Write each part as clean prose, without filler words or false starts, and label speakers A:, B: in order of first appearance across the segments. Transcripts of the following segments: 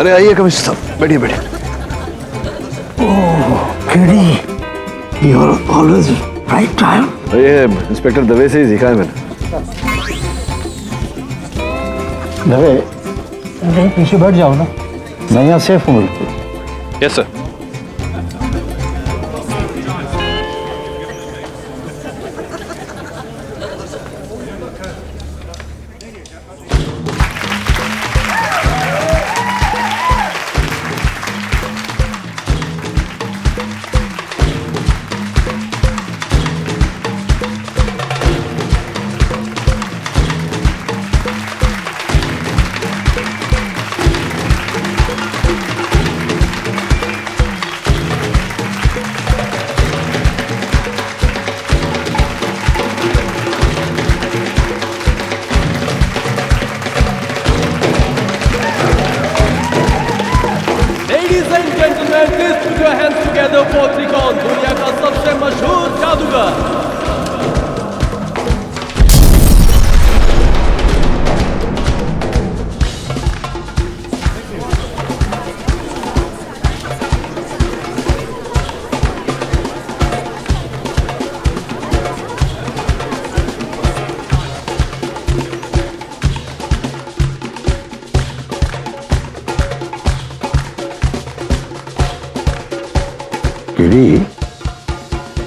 A: अरे आइए कमिश्नर साहब, बैठिए बैठिए।
B: KD, you are always right time.
A: ये इंस्पेक्टर दवे से ही सीखा है मैंने।
B: दवे, तुम पीछे बैठ जाओ ना, मैं यहाँ सेफ हूँ बिल्कुल।
A: Yes sir.
C: दुनिया का सबसे मशहूर जादूगर।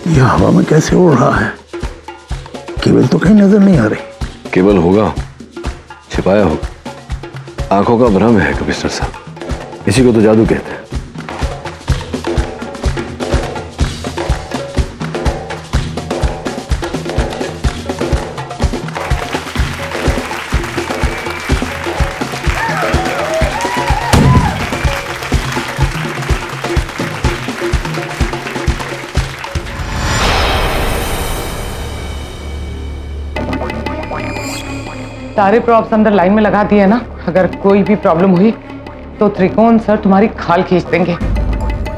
B: ये हवा में कैसे उड़ रहा है? केबल तो कहीं नजर नहीं आ रही।
A: केबल होगा, छिपाया होगा। आंखों का भ्रम है कमिश्नर साहब, इसी को तो जादू कहते हैं।
D: सारे प्रॉप्स अंदर लाइन में लगा दिए ना, अगर कोई भी प्रॉब्लम हुई तो त्रिकोण सर तुम्हारी खाल खींच देंगे।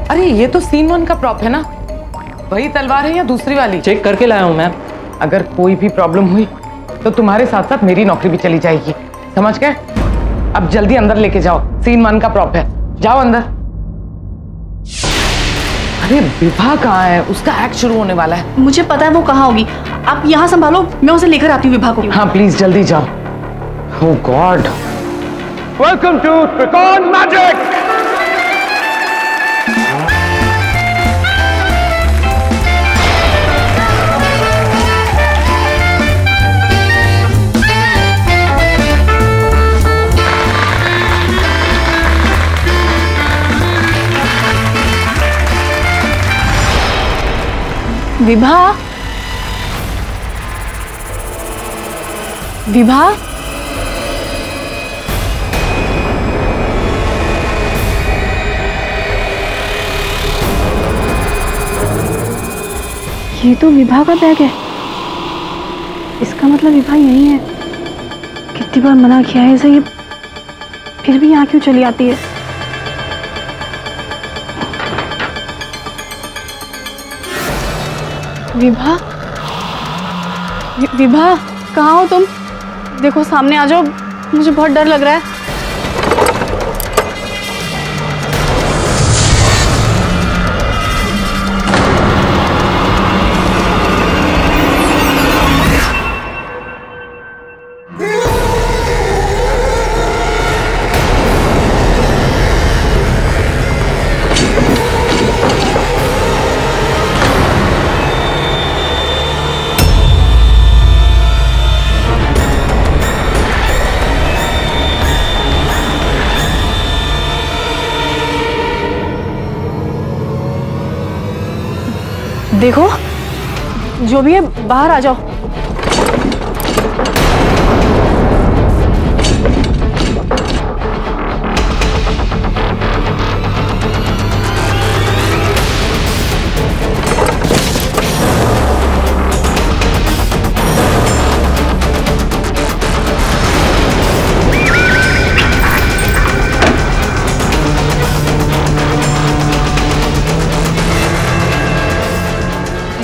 D: अरे ये तो सीन 1 का प्रॉप है ना, वही तलवार है या दूसरी वाली?
E: चेक करके लाया हूँ मैम।
D: अगर कोई भी प्रॉब्लम हुई तो तुम्हारे साथ साथ मेरी नौकरी भी चली जाएगी, समझ गए? अब जल्दी अंदर लेके जाओ, सीन 1 का प्रॉप है, जाओ अंदर। अरे विभा कहाँ है? उसका एक्ट शुरू होने वाला है।
F: मुझे पता है वो कहाँ होगी, आप यहाँ संभालो, मैं उसे लेकर आती हूँ विभा को।
D: हाँ प्लीज जल्दी जाओ। Oh God!
C: Welcome to Tricon Magic!
F: Vibha, Vibha, ये तो विभा का बैग है। इसका मतलब विभा यही है। कितनी बार मना किया है इसे, ये फिर भी यहाँ क्यों चली आती है? विभा, विभा कहाँ हो तुम? देखो सामने आ जाओ, मुझे बहुत डर लग रहा है। देखो जो भी है बाहर आ जाओ।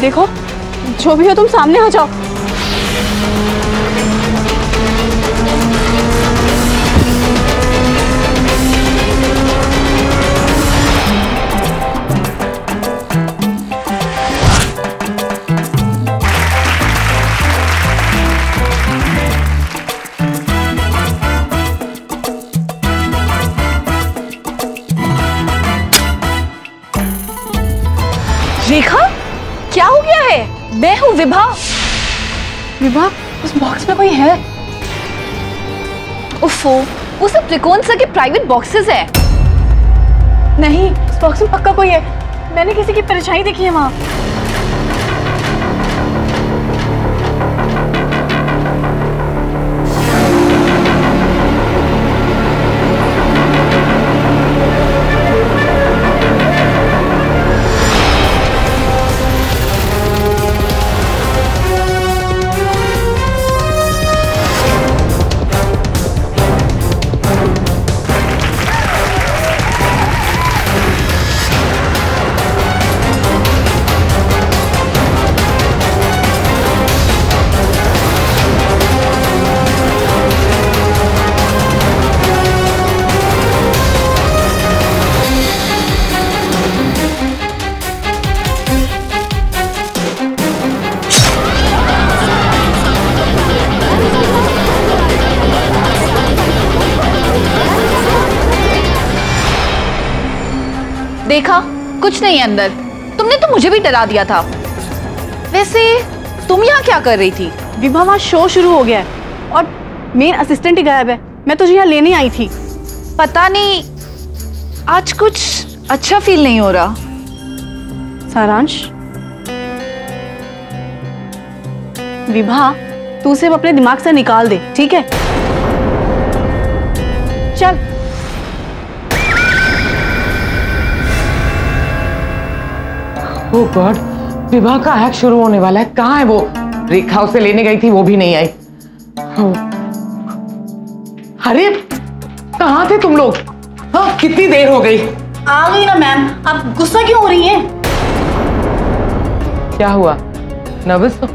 F: देखो जो भी हो तुम सामने आ जाओ। रेखा, क्या हो गया है? मैं हूँ विभा। विभा, उस बॉक्स में कोई है? उफ़ो, वो सब त्रिकोण सर के प्राइवेट बॉक्सेस है। नहीं, उस बॉक्स में पक्का कोई है। मैंने किसी की परछाई देखी है वहाँ। देखा, कुछ नहीं है अंदर। तुमने तो मुझे भी डरा दिया था। वैसे तुम यहाँ क्या कर रही थी? विभा, वहाँ शो शुरू हो गया है और मेन असिस्टेंट ही गायब है। मैं तुझे यहाँ लेने आई थी। पता नहीं, आज कुछ अच्छा फील नहीं हो रहा। सारांश, विभा, तू उसे अपने दिमाग से निकाल दे, ठीक है? चल।
D: ओह गॉड, विवाह का एक्ट शुरू होने वाला है। कहाँ है वो? रेखा उसे लेने गई थी, वो भी नहीं आई। अरे कहाँ थे तुम लोग? हाँ, कितनी देर हो गई?
F: आ गई ना मैम। आप गुस्सा क्यों हो रही हैं?
D: क्या हुआ? नर्वस हो?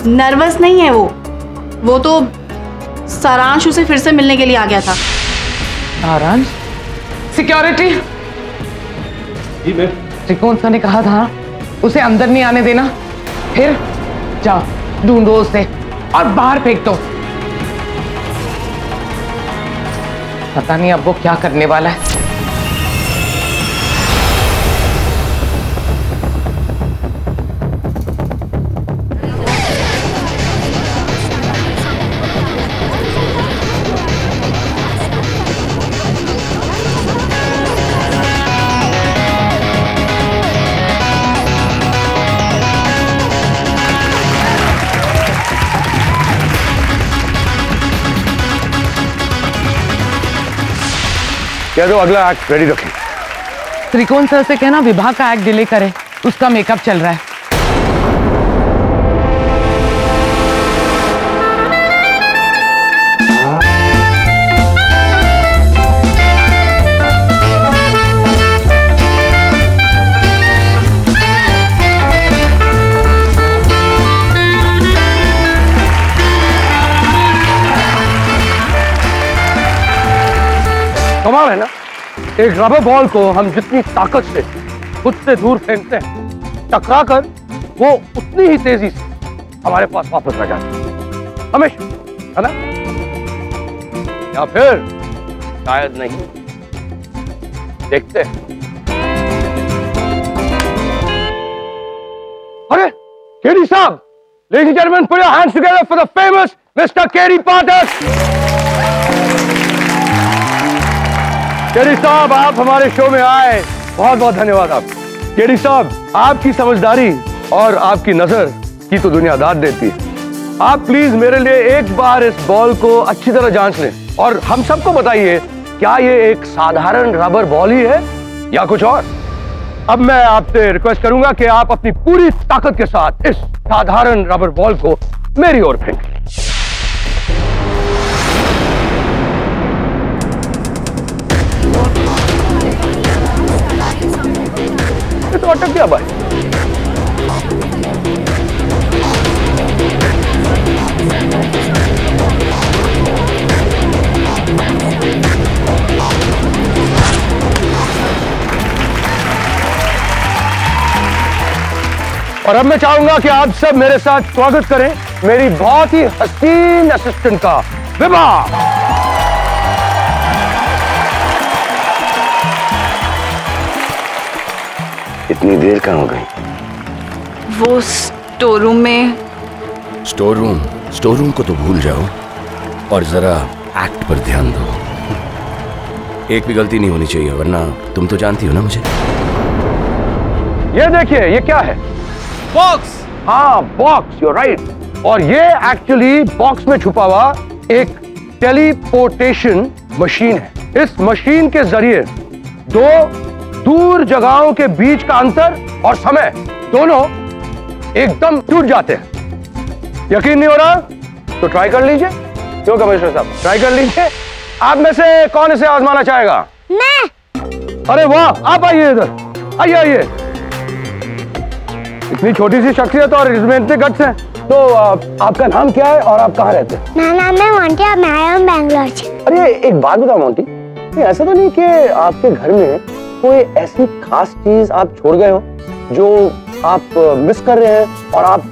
F: नर्वस नहीं है वो तो सारांश उसे फिर से मिलने के लिए आ गया था।
D: सारांश? सिक्योरिटी!
A: जी मैम।
D: त्रिकोण सर ने कहा था उसे अंदर नहीं आने देना। फिर जाओ, ढूंढो उसे और बाहर फेंक दो। पता नहीं अब वो क्या करने वाला है।
A: क्या तो अगला एक्ट रेडी रखें।
D: त्रिकोण सर से कहना विभा का एक्ट डिले करे, उसका मेकअप चल रहा है।
A: कमाल है ना, एक रबर बॉल को हम जितनी ताकत से खुद से दूर फेंकते हैं, टकरा कर वो उतनी ही तेजी से हमारे पास वापस आ जाती है हमेशा, है ना? या फिर शायद नहीं। देखते हैं। अरे केडी साहब, ladies and gentlemen, put your hands together for the famous Mr. KD Pathak. KD साहब, आप हमारे शो में आए, बहुत बहुत धन्यवाद आपका। केडी साहब, आपकी समझदारी और आपकी नजर की तो दुनिया दाद देती है। आप प्लीज मेरे लिए एक बार इस बॉल को अच्छी तरह जांच लें और हम सबको बताइए, क्या ये एक साधारण रबर बॉल ही है या कुछ और? अब मैं आपसे रिक्वेस्ट करूंगा कि आप अपनी पूरी ताकत के साथ इस साधारण रबर बॉल को मेरी ओर फेंकें। ये तो अटक गया भाई। और अब मैं चाहूंगा कि आप सब मेरे साथ स्वागत करें मेरी बहुत ही हसीन असिस्टेंट का, विभा। इतनी देर कहाँ हो गई?
F: वो स्टोर रूम में।
E: स्टोर रूम को तो भूल जाओ और जरा एक्ट पर ध्यान दो। एक भी गलती नहीं होनी चाहिए, वरना तुम तो जानती हो ना मुझे।
A: ये देखिए, ये क्या है?
C: बॉक्स।
A: हाँ, बॉक्स, यू राइट। और ये एक्चुअली बॉक्स में छुपा हुआ एक टेलीपोर्टेशन मशीन है। इस मशीन के जरिए दो दूर जगहों के बीच का अंतर और समय दोनों एकदम टूट जाते हैं। यकीन नहीं हो रहा तो ट्राई कर लीजिए। क्यों कमिश्नर साहब, ट्राई कर लीजिए। आप में से कौन इसे आजमाना चाहेगा?
G: मैं।
A: अरे वाह, आप आइए इधर, आइए आइए। इतनी छोटी सी शख्सियत और इसमें इतने गट्स हैं। तो आपका नाम क्या है और आप कहाँ रहते हैं?
G: मेरा नाम है मोंटी और मैं आया हूँ बैंगलोर से।
A: अरे एक बात बताओ मोंटी, ऐसा तो नहीं कि आपके घर में कोई ऐसी खास चीज आप छोड़ गए हो जो आप मिस कर रहे हैं और आप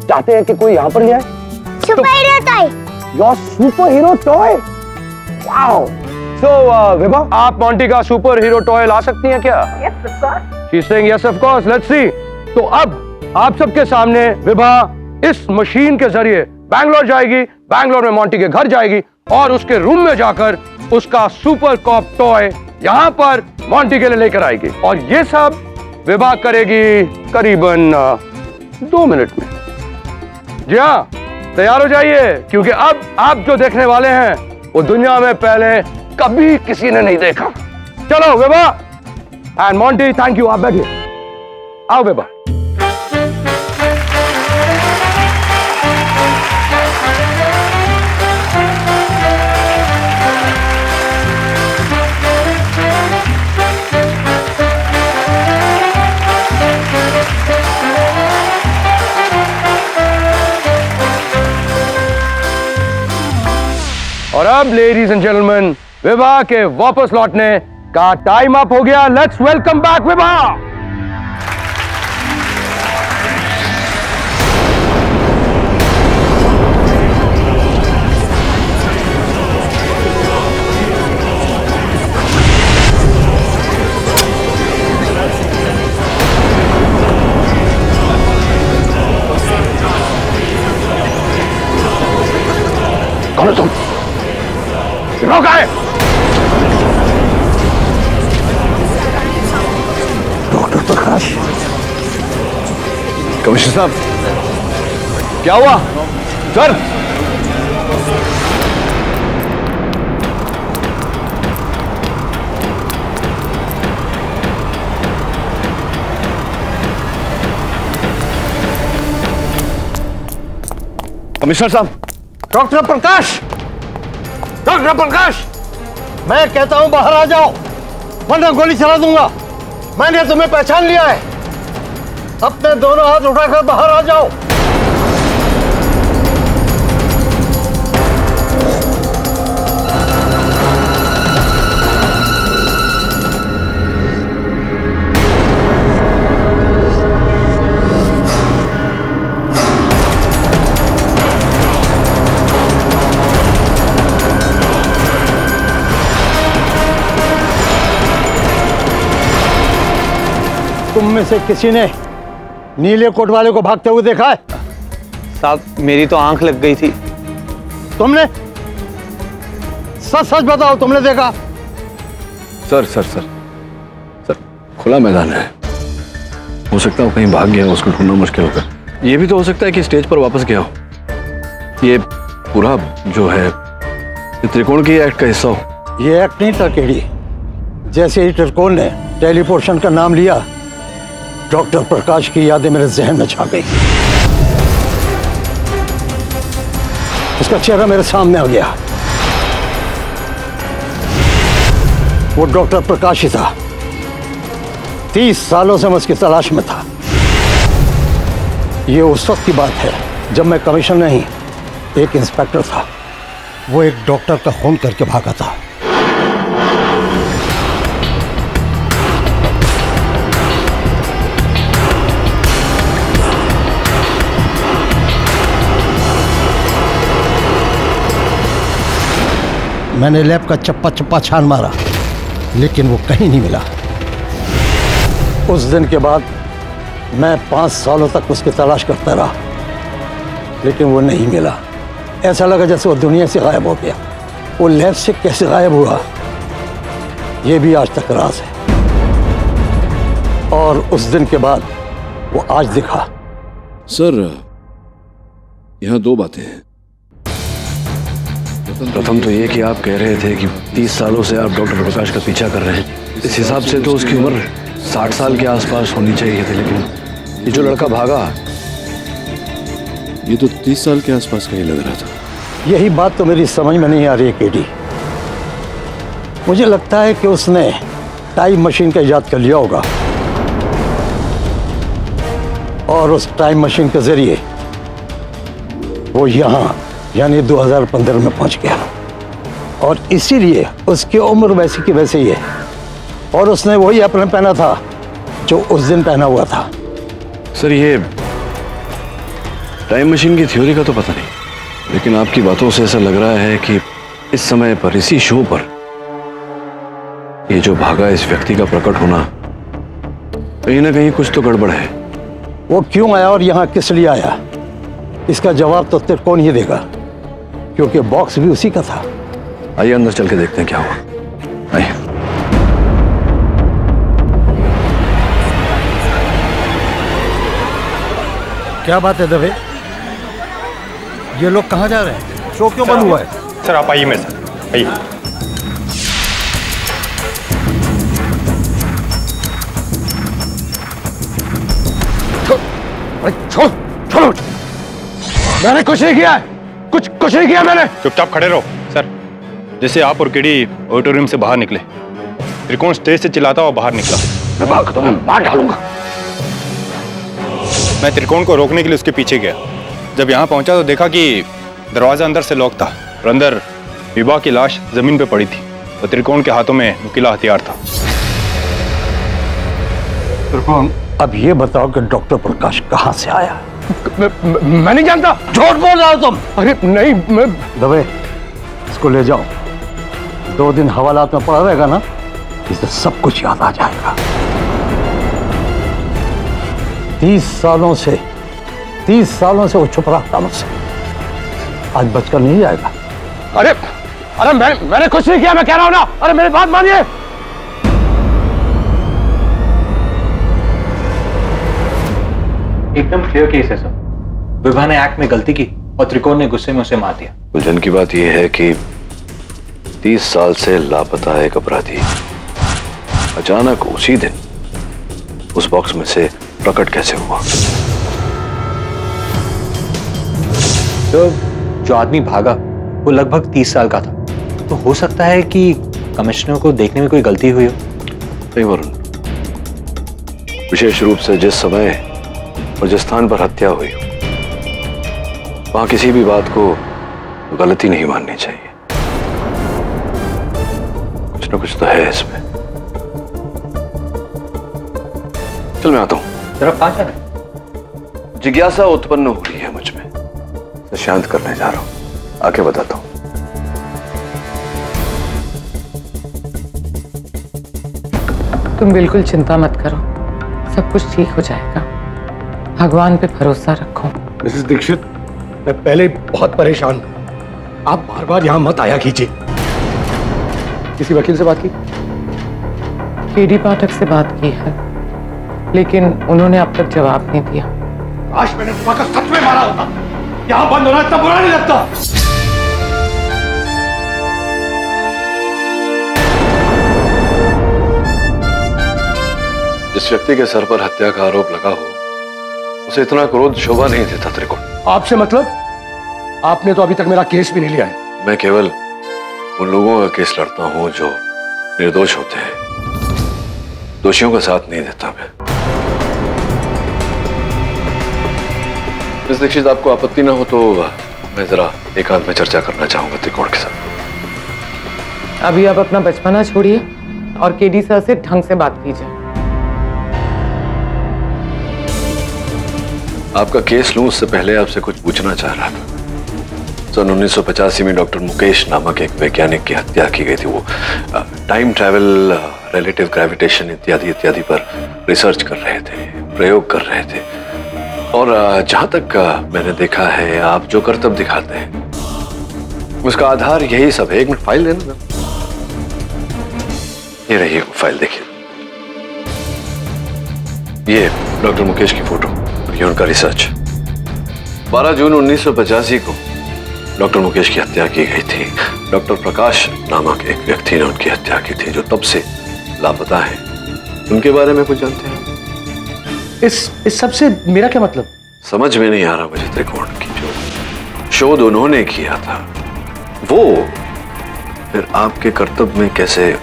A: चाहते हैं कि कोई यहाँ पर ले आए?
G: Superhero toy.
A: Your superhero toy? Wow. So Vibha, आप मोंटी का सुपर हीरो टॉय ला सकती हैं क्या?
H: Yes, of course.
A: She's saying yes, of course. Let's see. तो अब आप सबके सामने विभा इस मशीन के जरिए बैंगलोर जाएगी, बैंगलोर में मोंटी के घर जाएगी और उसके रूम में जाकर उसका सुपर कॉप टॉय यहाँ पर मोंटी के लिए लेकर आएगी। और ये सब विभा करेगी करीबन 2 मिनट में। जी हाँ, तैयार हो जाइए, क्योंकि अब आप जो देखने वाले हैं वो दुनिया में पहले कभी किसी ने नहीं देखा। चलो Vibha and Monty, thank you. आप बैठिए, आओ विभा। और अब लेडीज एंड जेंटलमैन, विभा के वापस लौटने का टाइम अप हो गया। Let's welcome back Vibha. कौन हो तुम? रोका है। डॉक्टर प्रकाश।
E: कमिश्नर साहब, क्या हुआ सर?
B: कमिश्नर साहब। डॉक्टर प्रकाश, डॉक्टर प्रकाश, मैं कहता हूं बाहर आ जाओ, वरना गोली चला दूंगा। मैंने तुम्हें पहचान लिया है। अपने दोनों हाथ उठाकर बाहर आ जाओ। तुम में से किसी ने नीले कोट वाले को भागते हुए देखा है?
I: साहब, मेरी तो आंख लग गई थी।
B: तुमने? सच सच बताओ, तुमने देखा?
E: सर सर सर सर, खुला मैदान है, हो सकता है कहीं भाग गया हो, उसको ढूंढना मुश्किल होगा। ये भी तो हो सकता है कि स्टेज पर वापस गया हो। ये पूरा जो है त्रिकोण की एक्ट का हिस्सा हो।
B: ये एक्ट नहीं था केडी। जैसे ही त्रिकोण ने टेलीपोर्टेशन का नाम लिया, डॉक्टर प्रकाश की यादें मेरे जहन में छा गई। उसका चेहरा मेरे सामने आ गया। वो डॉक्टर प्रकाश ही था। 30 सालों से मैं उसकी तलाश में था। ये उस वक्त की बात है जब मैं कमिश्नर नहीं, एक इंस्पेक्टर था। वो एक डॉक्टर का खून करके भागा था। मैंने लैब का चप्पा चप्पा छान मारा, लेकिन वो कहीं नहीं मिला। उस दिन के बाद मैं 5 सालों तक उसकी तलाश करता रहा, लेकिन वो नहीं मिला। ऐसा लगा जैसे वो दुनिया से गायब हो गया। वो लैब से कैसे गायब हुआ, ये भी आज तक राज है। और उस दिन के बाद वो आज दिखा।
E: सर, यहाँ 2 बातें हैं। प्रथम तो ये कि आप कह रहे थे कि 30 सालों से आप डॉक्टर प्रकाश का पीछा कर रहे हैं। इस हिसाब से तो उसकी उम्र 60 साल के आसपास होनी चाहिए थी, लेकिन ये जो लड़का भागा, ये तो 30 साल के आसपास का ही लग रहा था।
B: यही बात तो मेरी समझ में नहीं आ रही है केडी। मुझे लगता है कि उसने टाइम मशीन का इजाद कर लिया होगा और उस टाइम मशीन के जरिए वो यहाँ यानी 2015 में पहुंच गया, और इसीलिए उसकी उम्र वैसी की वैसे ही है, और उसने वही अपने पहना था जो उस दिन पहना हुआ था।
E: सर, ये टाइम मशीन की थ्योरी का तो पता नहीं, लेकिन आपकी बातों से ऐसा लग रहा है कि इस समय पर, इसी शो पर, ये जो भागा इस व्यक्ति का प्रकट होना, कहीं ना कहीं कुछ तो गड़बड़ है।
B: वो क्यों आया और यहाँ किस लिए आया, इसका जवाब तो त्रिकोण ही देगा, क्योंकि बॉक्स भी उसी का था।
E: आइए अंदर चल के देखते हैं क्या हुआ। आइए।
B: क्या बात है दवे, ये लोग कहाँ जा रहे हैं? शो क्यों बंद हुआ है?
H: सर आप आइए मेरे साथ, आइए।
A: छोड़ो, मैंने कुछ नहीं किया है, कुछ नहीं किया मैंने।
H: चुपचाप खड़े रहो। सर, जैसे आप और केडी ऑडिटोरियम से बाहर निकले, त्रिकोण स्टेज से चिल्लाता हुआ बाहर निकला।
A: मैं बात खत्म, मार डालूंगा।
H: मैं त्रिकोण को रोकने के लिए उसके पीछे गया। जब यहाँ पहुंचा तो देखा कि दरवाजा अंदर से लॉक था और अंदर विभा की लाश जमीन पे पड़ी थी और त्रिकोण के हाथों में नुकीला हथियार था।
B: त्रिकोण, अब ये बताओ कि डॉक्टर प्रकाश कहाँ से आया?
A: मैं नहीं जानता।
B: झूठ बोल रहा हो तुम।
A: अरे नहीं, मैं
B: दवे, इसको ले जाओ, 2 दिन हवालात में पड़ा रहेगा ना, इसे सब कुछ याद आ जाएगा। 30 सालों से वो छुप रहा था मुझसे, आज बचकर नहीं जाएगा।
A: अरे मैंने कुछ नहीं किया, मैं कह रहा हूं ना। अरे मेरी बात मानिए।
I: एकदम क्लियर केस है सर। विभा ने एक्ट में गलती की और त्रिकोण ने गुस्से में उसे मार दिया।
E: उलझन की बात यह है कि 30 साल से लापता एक अपराधी अचानक उसी दिन उस बॉक्स में से प्रकट कैसे हुआ?
I: तो जो आदमी भागा वो लगभग 30 साल का था, तो हो सकता है कि कमिश्नर को देखने में कोई गलती हुई हो।
E: नहीं वरुण, विशेष रूप से जिस समय और जिस स्थान पर हत्या हुई हो, वहां किसी भी बात को गलती नहीं माननी चाहिए। कुछ ना कुछ तो है इसमें। चल मैं आता हूं।
I: जरा कहाँ जा रहे हैं?
E: जिज्ञासा उत्पन्न हो रही है मुझ में, तो शांत करने जा रहा हूं, आके बताता हूं।
D: तुम बिल्कुल चिंता मत करो, सब कुछ ठीक हो जाएगा। भगवान पे भरोसा रखो।
A: मिसेस दीक्षित, मैं पहले बहुत परेशान था। आप बार बार यहाँ मत आया कीजिए। किसी वकील से बात की?
D: केडी पाठक से बात की है, लेकिन उन्होंने अब तक जवाब नहीं दिया।
A: आज मैंने उसका सच में मारा होता, यहाँ बंद होना इतना बुरा नहीं लगता।
E: जिस व्यक्ति के सर पर हत्या का आरोप लगा हो, उसे इतना क्रोध शोभा नहीं देता त्रिकोण।
A: आपसे मतलब? आपने तो अभी तक मेरा केस भी नहीं लिया है।
E: मैं केवल उन लोगों का केस लड़ता हूं जो निर्दोष होते हैं, दोषियों का साथ नहीं देता मैं। मिस दीक्षित, आपको आपत्ति ना हो तो मैं जरा एकांत में चर्चा करना चाहूंगा त्रिकोण के साथ।
D: अभी आप अपना बचपना छोड़िए और केडी सर से ढंग से बात कीजिए।
E: आपका केस लूं उससे पहले आपसे कुछ पूछना चाह रहा था। सन 1985 में डॉक्टर मुकेश नामक एक वैज्ञानिक की हत्या की गई थी। वो टाइम ट्रैवल, रिलेटिव ग्रेविटेशन इत्यादि पर रिसर्च कर रहे थे। प्रयोग कर रहे थे। और जहां तक मैंने देखा है, आप जो करतब दिखाते हैं उसका आधार यही सब है। एक मिनट फाइल देना। ये रही फाइल, देखिए। ये डॉक्टर मुकेश की फोटो, ये उनका रिसर्च। 12 जून 1985 को डॉक्टर मुकेश की हत्या की गई थी। डॉक्टर प्रकाश नामक एक व्यक्ति ने उनकी हत्या की थी, जो तब से लापता है। उनके बारे में कुछ जानते हैं?
B: इस सब से मेरा क्या मतलब?
E: समझ में नहीं आ रहा मुझे त्रिकोण की जो शोध उन्होंने किया था, वो फिर आपके कर्तव्य में कैसे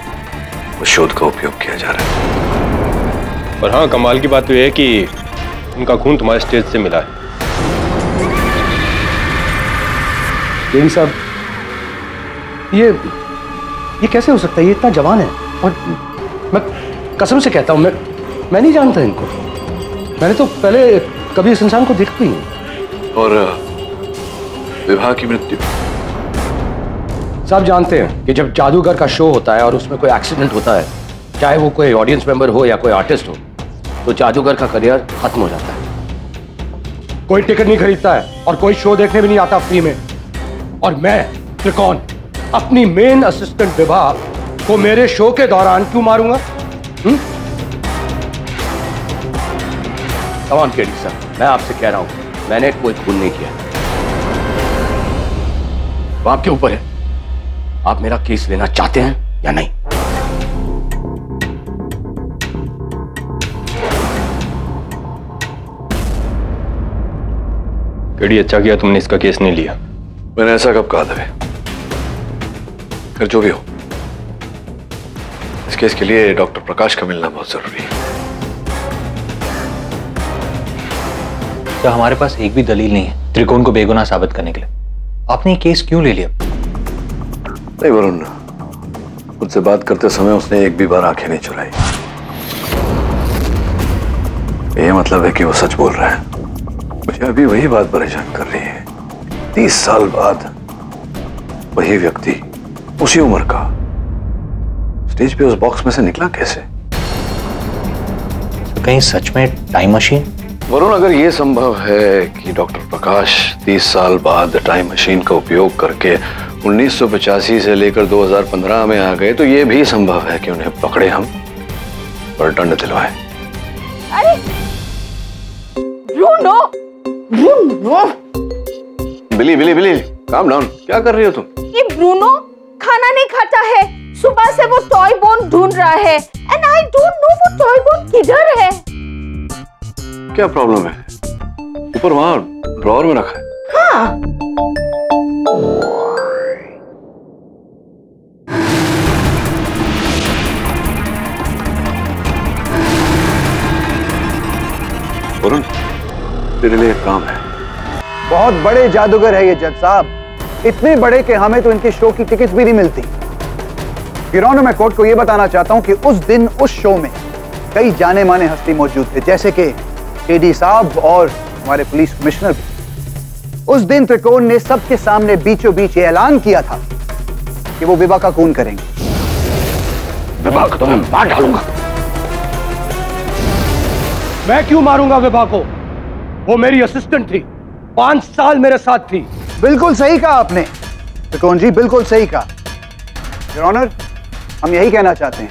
E: उस शोध का उपयोग किया जा रहा है?
H: और हाँ, कमाल की बात तो यह है कि उनका खून तुम्हारे स्टेज से मिला है।
B: केडी साहब, ये कैसे हो सकता है? ये इतना जवान है, और मैं कसम से कहता हूं, मैं नहीं जानता इनको। मैंने तो पहले कभी इस इंसान को देखा ही नहीं।
E: और विवाह की मृत्यु?
B: सब जानते हैं कि जब जादूगर का शो होता है और उसमें कोई एक्सीडेंट होता है, चाहे वो कोई ऑडियंस मेंबर हो या कोई आर्टिस्ट हो, तो जादूगर का करियर खत्म हो जाता है। कोई टिकट नहीं खरीदता है और कोई शो देखने भी नहीं आता फ्री में। और मैं त्रिकोण अपनी मेन असिस्टेंट विभा को मेरे शो के दौरान क्यों मारूंगा? कमान केडी साहब, मैं आपसे कह रहा हूं, मैंने कोई खून नहीं किया। वो आपके ऊपर है, आप मेरा केस लेना चाहते हैं या नहीं?
H: केडी, अच्छा किया तुमने इसका केस नहीं लिया।
E: मैंने ऐसा कब कहा था? फिर जो भी हो, इस केस के लिए डॉक्टर प्रकाश का मिलना बहुत जरूरी है।
I: तो हमारे पास एक भी दलील नहीं है त्रिकोण को बेगुनाह साबित करने के लिए। आपने ये केस क्यों ले लिया?
E: नहीं वरुण, मुझसे बात करते समय उसने एक भी बार आंखें नहीं चुराई। ये मतलब है कि वो सच बोल रहा है। मुझे अभी वही बात परेशान कर रही है। 30 साल बाद वही व्यक्ति, उसी उम्र का, स्टेज पे उस बॉक्स में से निकला कैसे?
I: कहीं सच में टाइम मशीन?
E: वरुण, अगर यह संभव है कि डॉक्टर प्रकाश 30 साल बाद टाइम मशीन का उपयोग करके 1985 से लेकर 2015 में आ गए, तो यह भी संभव है कि उन्हें पकड़े हम और दंड दिलवाए।
F: अरे ब्रूनो, ब्रूनो,
E: बिली बिली बिली, काम डाउन। क्या कर रही हो तुम?
F: ये ब्रूनो खाना नहीं खाता है। सुबह से वो टॉय बोन ढूंढ रहा है, एंड आई डोंट नो वो टॉय बोन किधर है।
E: क्या प्रॉब्लम है? ऊपर वहां ड्रॉअर में रखा है।
F: हाँ।
E: वरुण, तेरे लिए एक काम है।
J: बहुत बड़े जादूगर है ये जज साहब, इतने बड़े कि हमें तो इनके शो की टिकट भी नहीं मिलती। योर ऑनर, मैं कोर्ट को यह बताना चाहता हूं कि उस दिन उस शो में कई जाने माने हस्ती मौजूद थे, जैसे कि केडी साहब और हमारे पुलिस कमिश्नर भी। उस दिन त्रिकोण ने सबके सामने बीचों बीच ऐलान किया था कि वो विभा का खून करेंगे।
B: विभा को तो मैं मार डालूंगा। मैं क्यों मारूंगा विभा को? वो मेरी असिस्टेंट थी, 5 साल मेरे साथ थी।
J: बिल्कुल सही कहा आपने त्रिकोण जी, बिल्कुल सही कहा। योर ऑनर, हम यही कहना चाहते हैं,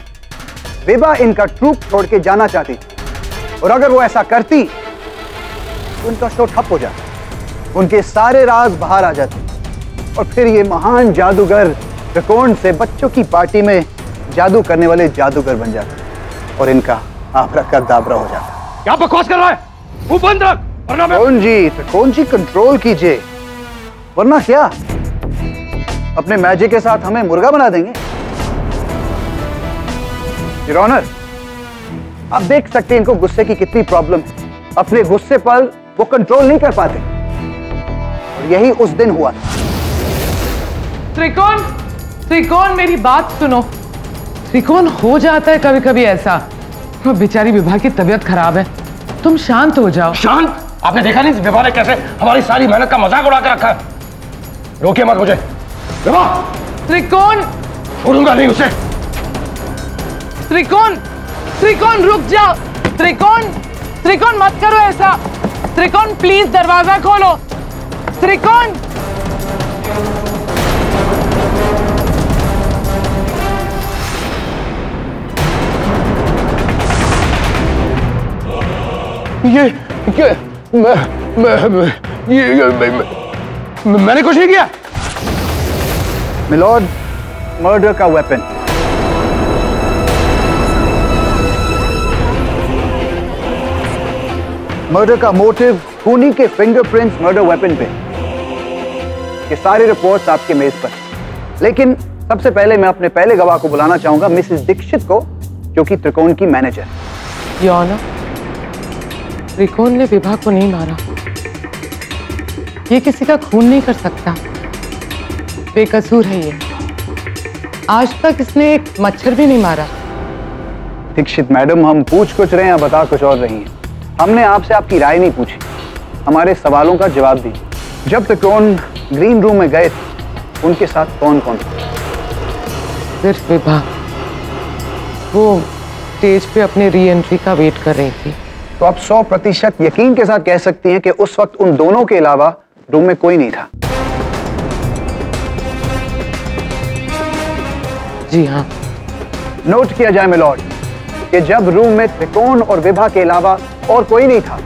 J: विभा इनका ट्रूप छोड़ के जाना चाहती थी, और अगर वो ऐसा करती तो उनका शो ठप हो जाता, उनके सारे राज बाहर आ जाते, और फिर ये महान जादूगर त्रिकोण से बच्चों की पार्टी में जादू करने वाले जादूगर बन जाते, और इनका आबराकदाबरा हो जाता।
B: क्या बकवास कर रहा है? मुंह बंद रख, वरना मैं...
J: त्रिकोण जी कंट्रोल कीजिए, वरना क्या अपने मैजिक के साथ हमें मुर्गा बना देंगे? योर ऑनर, आप देख सकते हैं इनको गुस्से की कितनी प्रॉब्लम है। अपने गुस्से पर वो कंट्रोल नहीं कर पाते, और यही उस दिन हुआ था।
D: त्रिकोण, त्रिकोण मेरी बात सुनो। त्रिकोण, हो जाता है कभी कभी ऐसा। तो बेचारी विभा की तबीयत खराब है, तुम शांत हो जाओ।
B: शांत? आपने देखा नहीं विभा ने कैसे हमारी सारी मेहनत का मजाक उड़ा के रखा है? रोकिए मत मुझे। विभा!
D: त्रिकोण!
B: छोड़ूंगा नहीं उसे।
D: त्रिकोण, त्रिकोण रुक जाओ। त्रिकोण, त्रिकोण मत करो ऐसा। त्रिकोण प्लीज दरवाजा खोलो। त्रिकोण
A: मैंने कुछ नहीं किया।
J: मिलॉर्ड, मर्डर का वेपन। मर्डर का मोटिव, खूनी के फिंगरप्रिंट्स मर्डर वेपन पे। ये सारी रिपोर्ट्स आपके मेज पर। लेकिन सबसे पहले मैं अपने पहले गवाह को बुलाना चाहूंगा, मिसेस दीक्षित को, जो कि त्रिकोण की मैनेजर।
D: योर ऑनर, त्रिकोण ने विभा को नहीं मारा। ये किसी का खून नहीं कर सकता, बेकसूर है ये। आज तक इसने एक मच्छर भी नहीं मारा।
J: दीक्षित मैडम, हम पूछ कुछ रहे हैं, बता कुछ और रही हैं। हमने आपसे आपकी राय नहीं पूछी, हमारे सवालों का जवाब दी। जब त्रिकोण ग्रीन रूम में गए थे, उनके साथ कौन कौन था?
D: सिर्फ विभा। वो स्टेज पे अपने री एंट्री का वेट कर रही थी।
J: तो आप 100% यकीन के साथ कह सकती हैं कि उस वक्त उन दोनों के अलावा रूम में कोई नहीं था?
D: जी हाँ।
J: नोट किया जाए मिलॉर्ड कि जब रूम में त्रिकोण और विभा के अलावा और कोई नहीं था,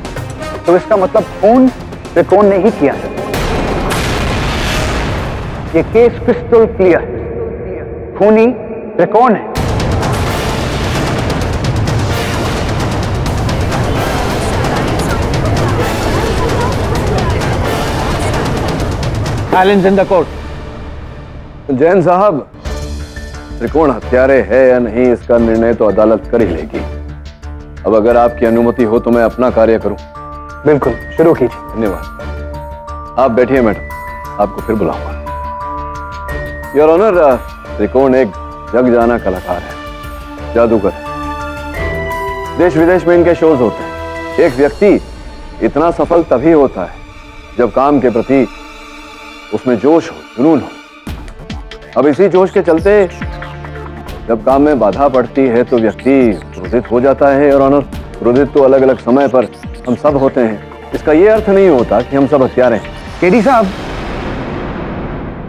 J: तो इसका मतलब खून त्रिकोण ने ही किया है। ये केस क्रिस्टल क्लियर, खूनी त्रिकोण है।
A: Silence in the court.
E: Jain साहब, त्रिकोण हत्यारे है या नहीं, इसका निर्णय तो अदालत कर ही लेगी। अब अगर आपकी अनुमति हो तो मैं अपना कार्य करूं।
J: बिल्कुल, शुरू कीजिए।
E: धन्यवाद। आप बैठिए मैडम, आपको फिर बुलाऊंगा। योर ऑनर, त्रिकोण एक जग जाना कलाकार है, जादूगर है। देश विदेश में इनके शोज होते हैं। एक व्यक्ति इतना सफल तभी होता है जब काम के प्रति उसमें जोश हो, जुनून हो। अब इसी जोश के चलते जब काम में बाधा पड़ती है तो व्यक्ति क्रोधित हो जाता है। और ऑनर, क्रोधित तो अलग अलग समय पर हम सब होते हैं। इसका ये अर्थ नहीं होता कि हम सब हत्यारे हैं।
J: केडी साहब,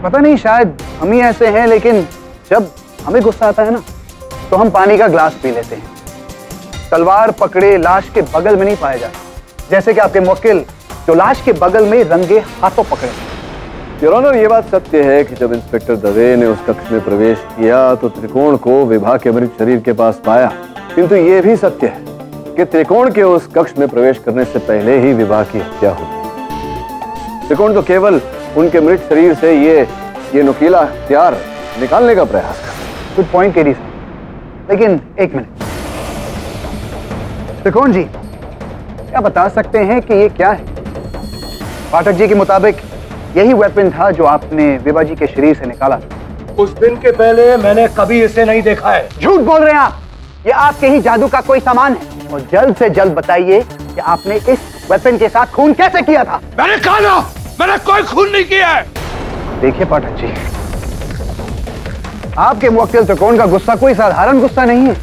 J: पता नहीं शायद हम ही ऐसे हैं, लेकिन जब हमें गुस्सा आता है ना, तो हम पानी का ग्लास पी लेते हैं। तलवार पकड़े लाश के बगल में नहीं पाया जाता, जैसे कि आपके मुवक्किल जो लाश के बगल में रंगे हाथों पकड़े।
E: योर ऑनर, ये बात सत्य है कि जब इंस्पेक्टर दवे ने उस कक्ष में प्रवेश किया तो त्रिकोण को विभा के मृत शरीर के पास पाया, किंतु ये भी सत्य है कि त्रिकोण के उस कक्ष में प्रवेश करने से पहले ही विभा की हत्या हुई। त्रिकोण तो केवल उनके मृत शरीर से ये नुकीला हथियार निकालने का प्रयास कर।
J: गुड पॉइंट केडी साहब, लेकिन एक मिनट, त्रिकोण जी क्या बता सकते हैं कि ये क्या है? पाठक जी के मुताबिक यही वेपन था जो आपने विभा जी के शरीर से निकाला था।
A: उस दिन के पहले मैंने कभी इसे नहीं देखा है।
J: झूठ बोल रहे हैं आप, ये आपके ही जादू का कोई सामान है। और जल्द से जल्द बताइए कि आपने इस वेपन के साथ खून कैसे किया था?
A: मैंने कहा ना, मैंने कोई खून नहीं किया है।
J: देखिए पाठक जी, आपके मुवक्किल त्रिकोण का गुस्सा कोई साधारण गुस्सा नहीं है।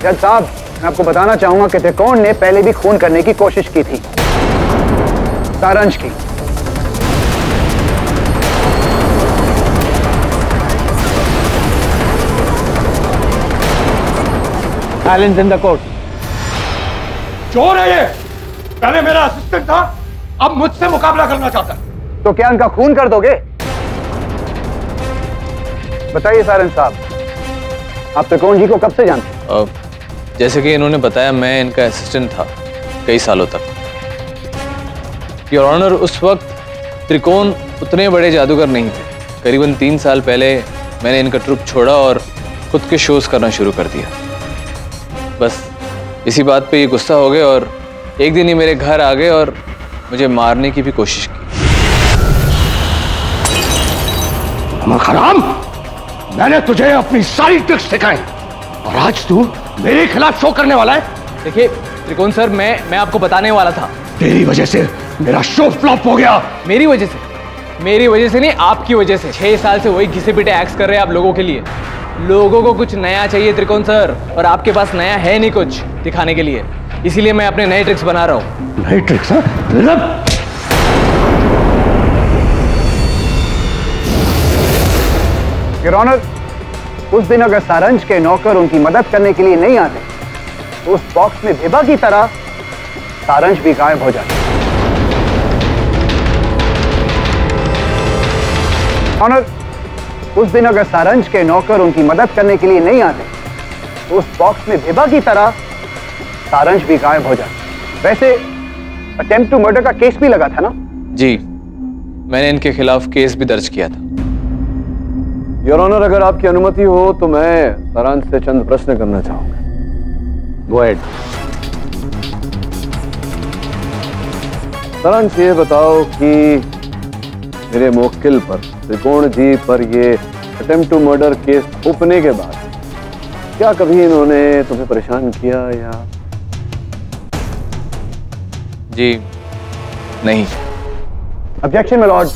J: जज साहब, मैं आपको बताना चाहूंगा कि त्रिकोण ने पहले भी खून करने की कोशिश की थी, सारंश की।
A: Silence in the court. चोर है ये, पहले मेरा असिस्टेंट था, अब मुझसे मुकाबला करना चाहता है।
J: तो क्या इनका खून कर दोगे? बताइए सारंश साहब, आप त्रिकोण जी को कब से जानते हैं?
I: जैसे कि इन्होंने बताया, मैं इनका असिस्टेंट था कई सालों तक। योर ऑनर, उस वक्त त्रिकोण उतने बड़े जादूगर नहीं थे। करीबन 3 साल पहले मैंने इनका ट्रुप छोड़ा और खुद के शोज करना शुरू कर दिया। बस इसी बात पे ये गुस्सा हो गए और एक दिन ही मेरे घर आ गए और मुझे मारने की भी कोशिश की।
A: खराम, मैंने तुझे अपनी सारी ट्रिक्स सिखाई और आज तू मेरे खिलाफ शो करने वाला है।
I: देखिए त्रिकोण सर, मैं आपको बताने वाला था।
A: तेरी वजह से मेरा शो फ्लॉप हो गया।
I: मेरी वजह से नहीं, आपकी वजह से। 6 साल से वही घिसे पिटे एक्ट कर रहे हैं आप लोगों के लिए। लोगों को कुछ नया चाहिए त्रिकोण सर, और आपके पास नया है नहीं कुछ दिखाने के लिए। इसीलिए मैं अपने नए ट्रिक्स बना रहा हूँ।
A: नई ट्रिक्स?
J: योर ऑनर, उस दिन अगर सारंज के नौकर उनकी मदद करने के लिए नहीं आते तो उस बॉक्स में विभा की तरह सारंज भी गायब हो जाता। ऑनर, उस दिन अगर सारंज के नौकर उनकी मदद करने के लिए नहीं आते तो उस बॉक्स में विभा की तरह सारंज भी गायब हो जाता। वैसे अटेम्प्ट टू मर्डर का केस भी लगा था ना?
I: जी, मैंने इनके खिलाफ केस भी दर्ज किया था।
E: योर ऑनर, अगर आपकी अनुमति हो तो मैं सारांश से चंद प्रश्न करना चाहूंगा।
A: Go ahead.
E: सारांश, ये बताओ कि मेरे मुवक्किल पर, त्रिकोण जी पर ये अटेम्प्ट टू मर्डर केस थोपने के बाद क्या कभी इन्होंने तुम्हें परेशान किया या?
I: जी नहीं।
J: Objection my Lord.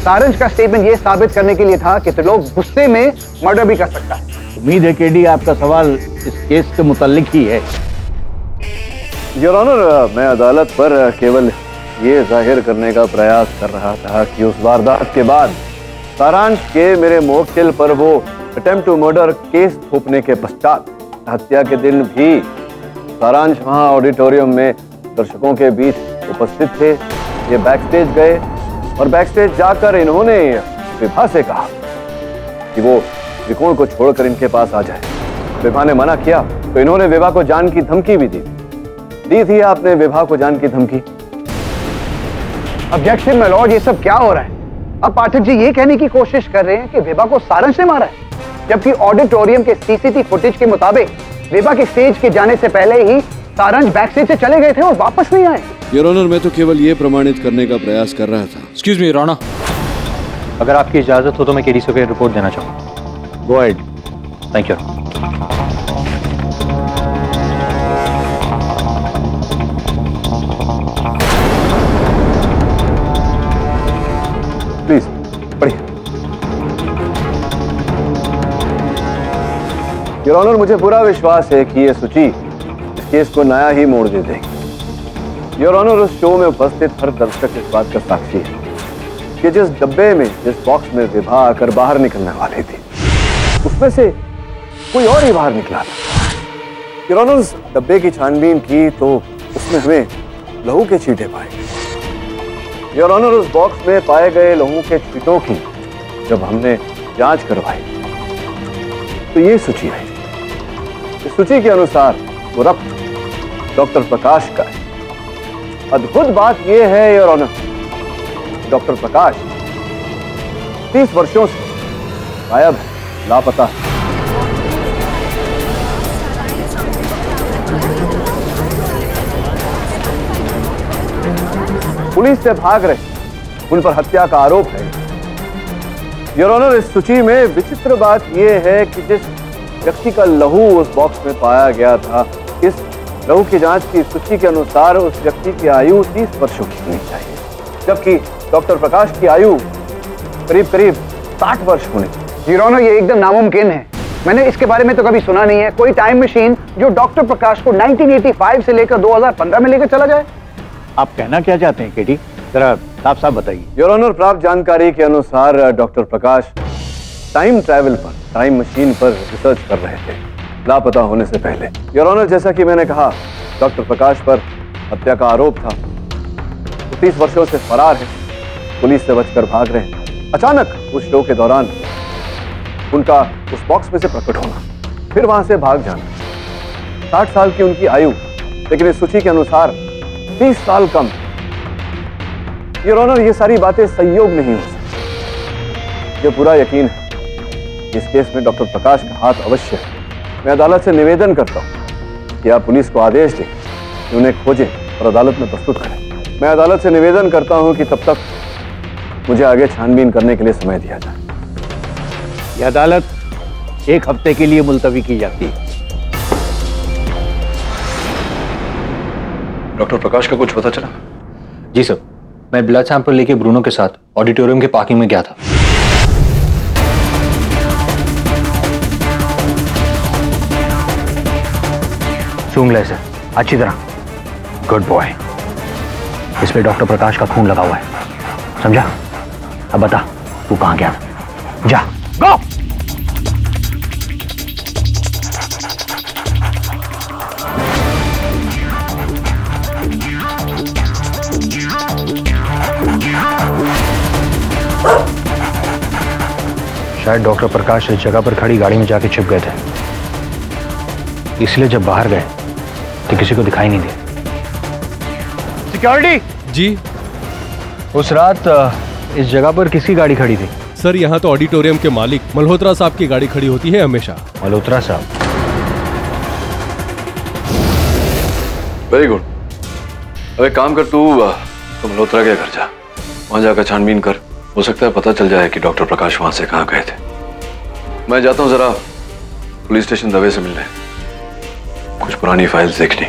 J: सारंज का स्टेटमेंट ये साबित करने के लिए था कि त्रिलोक गुस्से में मर्डर भी कर सकता है।
B: उम्मीद है केडी आपका सवाल इस केस के मुताल्लिक ही है।
E: योर ऑनर, मैं अदालत पर केवल ये जाहिर करने का प्रयास कर रहा था कि उस वारदात के बाद सारांश के मेरे मुवक्किल पर वो अटेम्प्ट टू मर्डर केस थोपने के पश्चात हत्या के दिन भी सारांश वहां ऑडिटोरियम में दर्शकों के बीच उपस्थित थे। ये बैकस्टेज गए और बैकस्टेज जाकर इन्होंने विभा से कहा कि वो त्रिकोण को छोड़कर इनके पास आ जाए। विभा ने मना किया तो इन्होंने विभा को जान की धमकी भी दी थी आपने विभा को जान की धमकी?
J: ऑब्जेक्शन माय लॉर्ड, ये सब क्या हो रहा है? अब पाठक जी ये कहने की कोशिश कर रहे हैं कि विभा को सारंश ने मारा है, जबकि ऑडिटोरियम के सीसीटीवी फुटेज के मुताबिक विभा के स्टेज के जाने से पहले ही सारंश बैक स्टेज से चले गए थे और वापस नहीं आए।
E: योर ऑनर, मैं तो केवल ये प्रमाणित करने का प्रयास कर रहा था।
H: एक्सक्यूज मी राणा, अगर आपकी इजाजत हो तो मैं केडी को रिपोर्ट देना चाहूंगा। Go ahead. Thank you.
E: Please पढ़िए। योर ऑनर, मुझे पूरा विश्वास है कि ये सूची इस केस को नया ही मोड़ दे देगी। योर ऑनर, उस शो में उपस्थित हर दर्शक इस बात का साक्षी है कि जिस डब्बे में, जिस बॉक्स में विभा आकर बाहर निकलने वाली थी, उसमें से कोई और ही बाहर निकला था। योर ऑनर, उस डब्बे की छानबीन की तो उसमें हमें लहू के छींटे पाए गए। योर ऑनर, उस बॉक्स में पाए गए लहू के छींटों की जब हमने जांच करवाई तो ये सूची आई। इस सूची के अनुसार वो रक्त डॉक्टर प्रकाश का है। अद्भुत बात यह है योर ऑनर, डॉक्टर प्रकाश 30 वर्षों से गायब है, लापता है। पुलिस से भाग रहे, उन पर हत्या का आरोप है। योर ऑनर, इस सूची में विचित्र बात यह है कि जिस व्यक्ति का लहू उस बॉक्स में पाया गया था, इस लहू की जांच की सूची के अनुसार उस व्यक्ति की आयु 30 वर्षों की होनी चाहिए, जबकि डॉक्टर प्रकाश की आयु करीब 60 वर्ष होनी चाहिए।
J: योर ऑनर, ये एकदम नामुमकिन है। मैंने इसके बारे में तो कभी सुना नहीं है। कोई टाइम मशीन जो डॉक्टर प्रकाश को 1985 से लेकर 2015 में लेकर चला जाए।
B: आप कहना क्या चाहते हैं केडी? जरा साफ साफ बताइए।
E: योर ऑनर, प्राप्त जानकारी के अनुसार डॉक्टर प्रकाश टाइम ट्रैवल पर, टाइम मशीन पर रिसर्च कर रहे थे लापता होने से पहले। योर ऑनर, जैसा कि मैंने कहा, डॉक्टर प्रकाश पर हत्या का आरोप था। वो 30 वर्षों से फरार है, पुलिस से बचकर भाग रहे हैं। अचानक उस शो के दौरान उनका उस बॉक्स में से प्रकट होना, फिर वहां से भाग जाना। 60 साल की उनकी आयु, लेकिन इस सूची के अनुसार 30 साल कम। योर ऑनर, ये सारी बातें संयोग नहीं हो सकती। ये पूरा यकीन है इस केस में डॉक्टर प्रकाश का हाथ अवश्य है। मैं अदालत से निवेदन करता हूं कि आप पुलिस को आदेश दें कि उन्हें खोजें और अदालत में प्रस्तुत करें। मैं अदालत से निवेदन करता हूं कि तब तक मुझे आगे छानबीन करने के लिए समय दिया जाए।
B: यह अदालत 1 हफ्ते के लिए मुलतवी की जाती है।
E: डॉक्टर प्रकाश का कुछ पता चला?
H: जी सर, मैं ब्लड सैंपल लेके ब्रूनो के साथ ऑडिटोरियम के पार्किंग में गया था। सूंघ ले सर,
J: अच्छी तरह। Good boy. इस पे डॉक्टर प्रकाश का खून लगा हुआ है, समझा? अब बता तू कहां गया? जा, गो। शायद डॉक्टर प्रकाश इस जगह पर खड़ी गाड़ी में जाके छिप गए थे, इसलिए जब बाहर गए तो किसी को दिखाई नहीं दिया। सिक्योरिटी
C: जी
J: उस रात इस जगह पर किसकी गाड़ी खड़ी थी?
C: सर, यहाँ तो ऑडिटोरियम के मालिक मल्होत्रा साहब की गाड़ी खड़ी होती है हमेशा।
J: मल्होत्रा साहब?
E: Very good. अब एक काम कर, तू मल्होत्रा के घर जा, वहां जाकर छानबीन कर। हो सकता है पता चल जाए कि डॉक्टर प्रकाश वहां से कहां गए थे। मैं जाता हूं जरा पुलिस स्टेशन दवे से मिलने, कुछ पुरानी फाइल्स देखनी।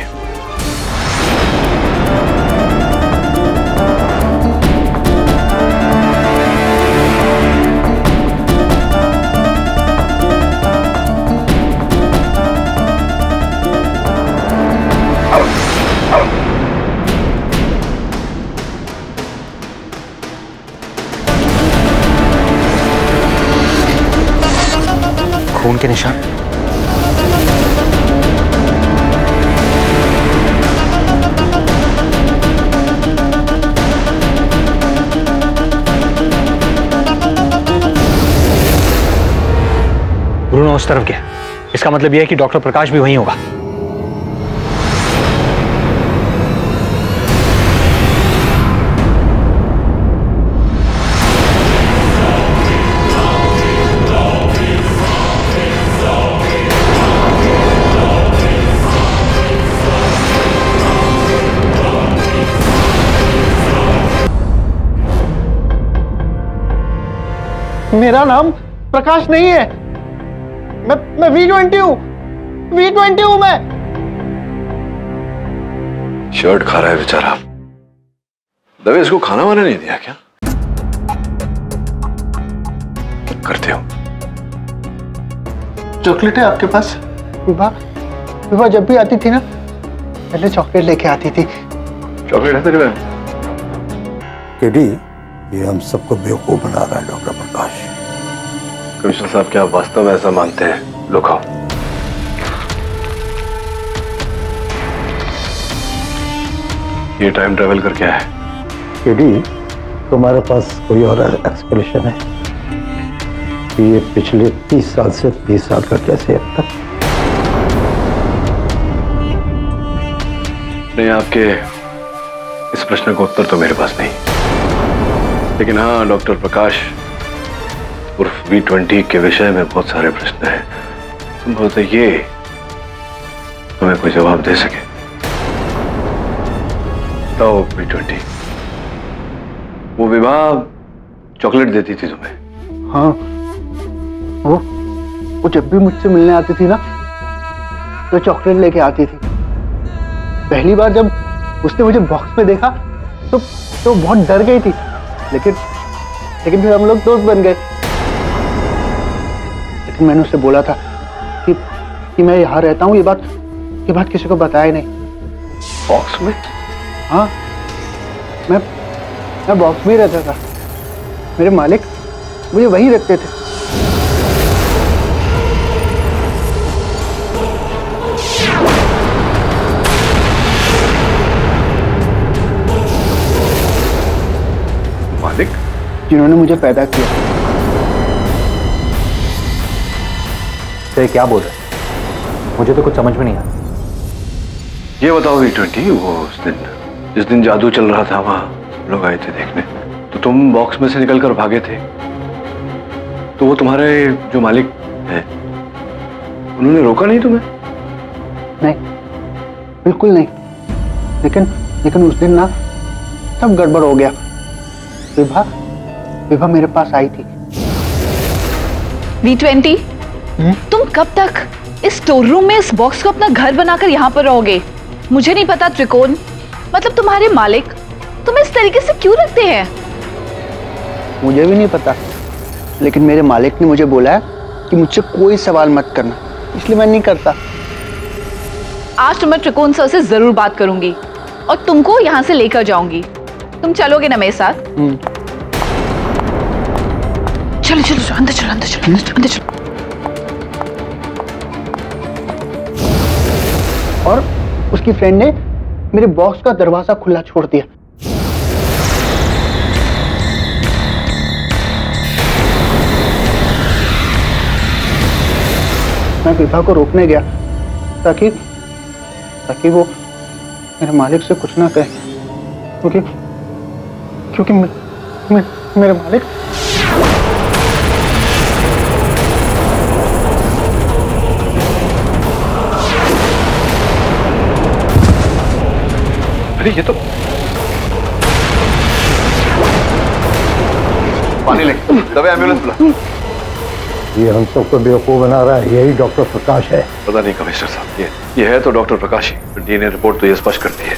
J: खून के निशान। ब्रूनो उस तरफ गया, इसका मतलब यह है कि डॉक्टर प्रकाश भी वहीं होगा।
B: मेरा नाम प्रकाश नहीं है, मैं V20 हूँ, V20 हूँ मैं।
E: शर्ट खा रहा है बेचारा। दवे इसको खाना वाना नहीं दिया क्या? करते हो।
B: चॉकलेट है आपके पास? विभा जब भी आती थी ना, पहले चॉकलेट लेके आती थी।
E: चॉकलेट है तेरे पास?
K: केडी, ये हम सबको बेवकूफ बना रहा है डॉक्टर प्रकाश।
E: कमिश्नर साहब, क्या आप वास्तव में ऐसा मानते हैं? लो खाओ। ये टाइम ट्रेवल करके आया है।
K: केडी, तुम्हारे पास कोई और एक्सप्लेनेशन है कि ये पिछले 30 साल से 20 साल का कैसे अब तक?
E: नहीं, आपके इस प्रश्न का उत्तर तो मेरे पास नहीं, लेकिन हाँ, डॉक्टर प्रकाश उर्फ V20 के विषय में बहुत सारे प्रश्न हैं। संभवतः ये हमें कोई जवाब दे सके। तो V20, वो विवाह चॉकलेट देती थी तुम्हें?
B: हाँ, वो जब भी मुझसे मिलने आती थी ना, तो चॉकलेट लेके आती थी। पहली बार जब उसने मुझे बॉक्स में देखा तो बहुत डर गई थी, लेकिन फिर हम लोग दोस्त बन गए। लेकिन मैंने उससे बोला था कि मैं यहाँ रहता हूँ, ये बात किसी को बताया नहीं।
E: बॉक्स में?
B: हाँ, मैं बॉक्स में ही रहता था। मेरे मालिक मुझे वहीं रखते थे।
E: मालिक?
B: जिन्होंने मुझे पैदा किया।
J: तो क्या बोल रहे? मुझे तो कुछ समझ में नहीं आया।
E: ये बताओ V20, वो जिस दिन जादू चल रहा था, वहां लोग आए थे देखने, तो तुम बॉक्स में से निकलकर भागे थे, तो वो तुम्हारे जो मालिक हैं, उन्होंने रोका नहीं तुम्हें?
B: नहीं, बिल्कुल नहीं। लेकिन उस दिन ना सब गड़बड़ हो गया। विभा मेरे पास आई थी।
F: V20, तुम कब तक इस स्टोर रूम में इस बॉक्स को अपना घर बनाकर यहाँ पर रहोगे? मुझे नहीं पता त्रिकोण, मतलब तुम्हारे मालिक तुम्हें इस तरीके से क्यों रखते हैं?
B: मुझे भी नहीं पता, लेकिन मेरे मालिक ने मुझे बोला है कि मुझसे कोई सवाल मत करना, इसलिए मैं नहीं करता।
F: आज तो मैं त्रिकोण सर से जरूर बात करूंगी और तुमको यहाँ से लेकर जाऊंगी। तुम चलोगे ना मेरे साथ? चलो चलो चलो, अंदर चलो, अंदर चलो, अंदर चलो।
J: और उसकी फ्रेंड ने मेरे बॉक्स का दरवाजा खुला छोड़ दिया। मैं विभा को रोकने गया ताकि वो मेरे मालिक से कुछ ना कहे, क्योंकि मेरे मालिक
E: अरे ये तो पानी ले, दबे एम्बुलेंस बुला।
K: ये हम सबको बेवकूफ बना रहा है, यही डॉक्टर प्रकाश है।
E: पता नहीं कमिश्नर साहब, ये है तो डॉक्टर प्रकाश ही। डीएनए रिपोर्ट तो ये स्पष्ट करती है,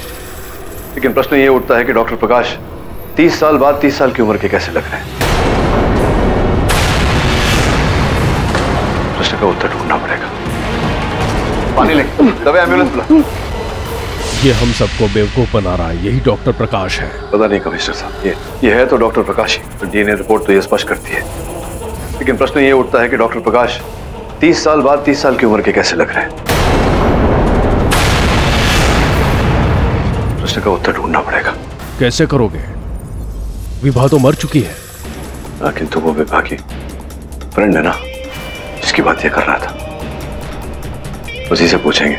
E: लेकिन प्रश्न ये उठता है कि डॉक्टर प्रकाश 30 साल बाद 30 साल की उम्र के कैसे लग रहे हैं? प्रश्न का उत्तर ढूंढना पड़ेगा। पानी ले, दबे एम्बुलेंस बुला।
C: ये हम सबको बेवकूफ बना रहा है, यही डॉक्टर प्रकाश है।
E: पता नहीं कमिश्नर साहब, ये है तो डॉक्टर प्रकाश ही। डीएनए रिपोर्ट तो ये स्पष्ट करती है, लेकिन प्रश्न ये उठता है कि डॉक्टर प्रकाश 30 साल बाद 30 साल की उम्र के कैसे लग रहे हैं? प्रश्न का उत्तर ढूंढना पड़ेगा।
C: कैसे करोगे? विभा तो मर चुकी है।
E: किंतु वो विभा की फ्रेंड है ना, जिसकी बात ये कर रहा था, उसी से पूछेंगे।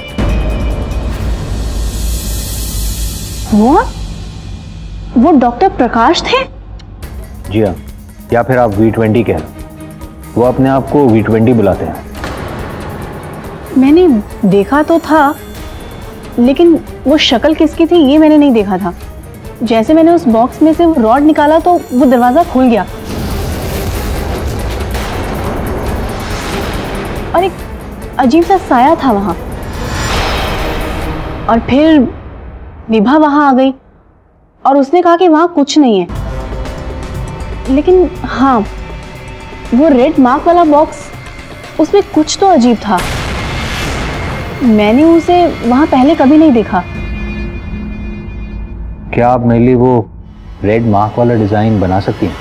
F: वो डॉक्टर प्रकाश थे?
I: जी हाँ, या फिर आप V20 कह लो। वो अपने आप को V20 बुलाते हैं।
F: मैंने देखा तो था, लेकिन वो शक्ल किसकी थी ये मैंने नहीं देखा था। जैसे मैंने उस बॉक्स में से रॉड निकाला तो वो दरवाजा खुल गया और एक अजीब सा साया था वहां। और फिर विभा वहां आ गई और उसने कहा कि वहां कुछ नहीं है, लेकिन हाँ, वो रेड मार्क वाला बॉक्स, उसमें कुछ तो अजीब था। मैंने उसे वहां पहले कभी नहीं देखा।
I: क्या आप मेरे लिए वो रेड मार्क वाला डिजाइन बना सकती हैं?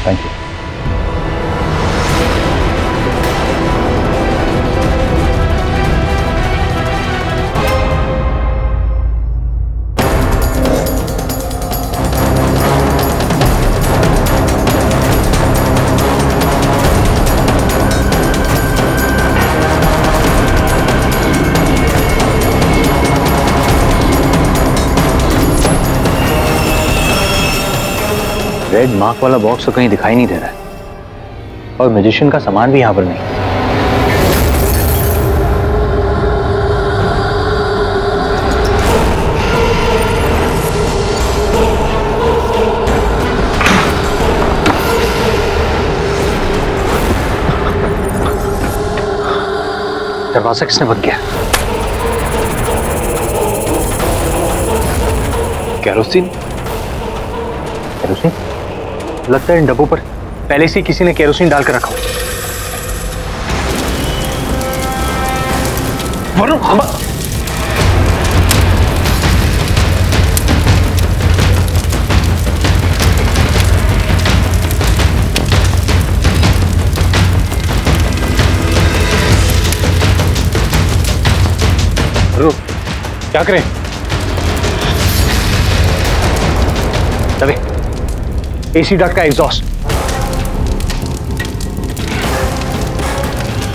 I: Thank you. रेड मार्क वाला बॉक्स तो कहीं दिखाई नहीं दे रहा है और मैजिशियन का सामान भी यहां पर नहीं। दरवाजा किसने बंद किया? केरोसिन? केरोसिन? लगता है इन डब्बों पर पहले से किसी ने केरोसिन डालकर रखा हो। वरुण, हम क्या करें? तभी एसी डक्ट का एग्जॉस्ट।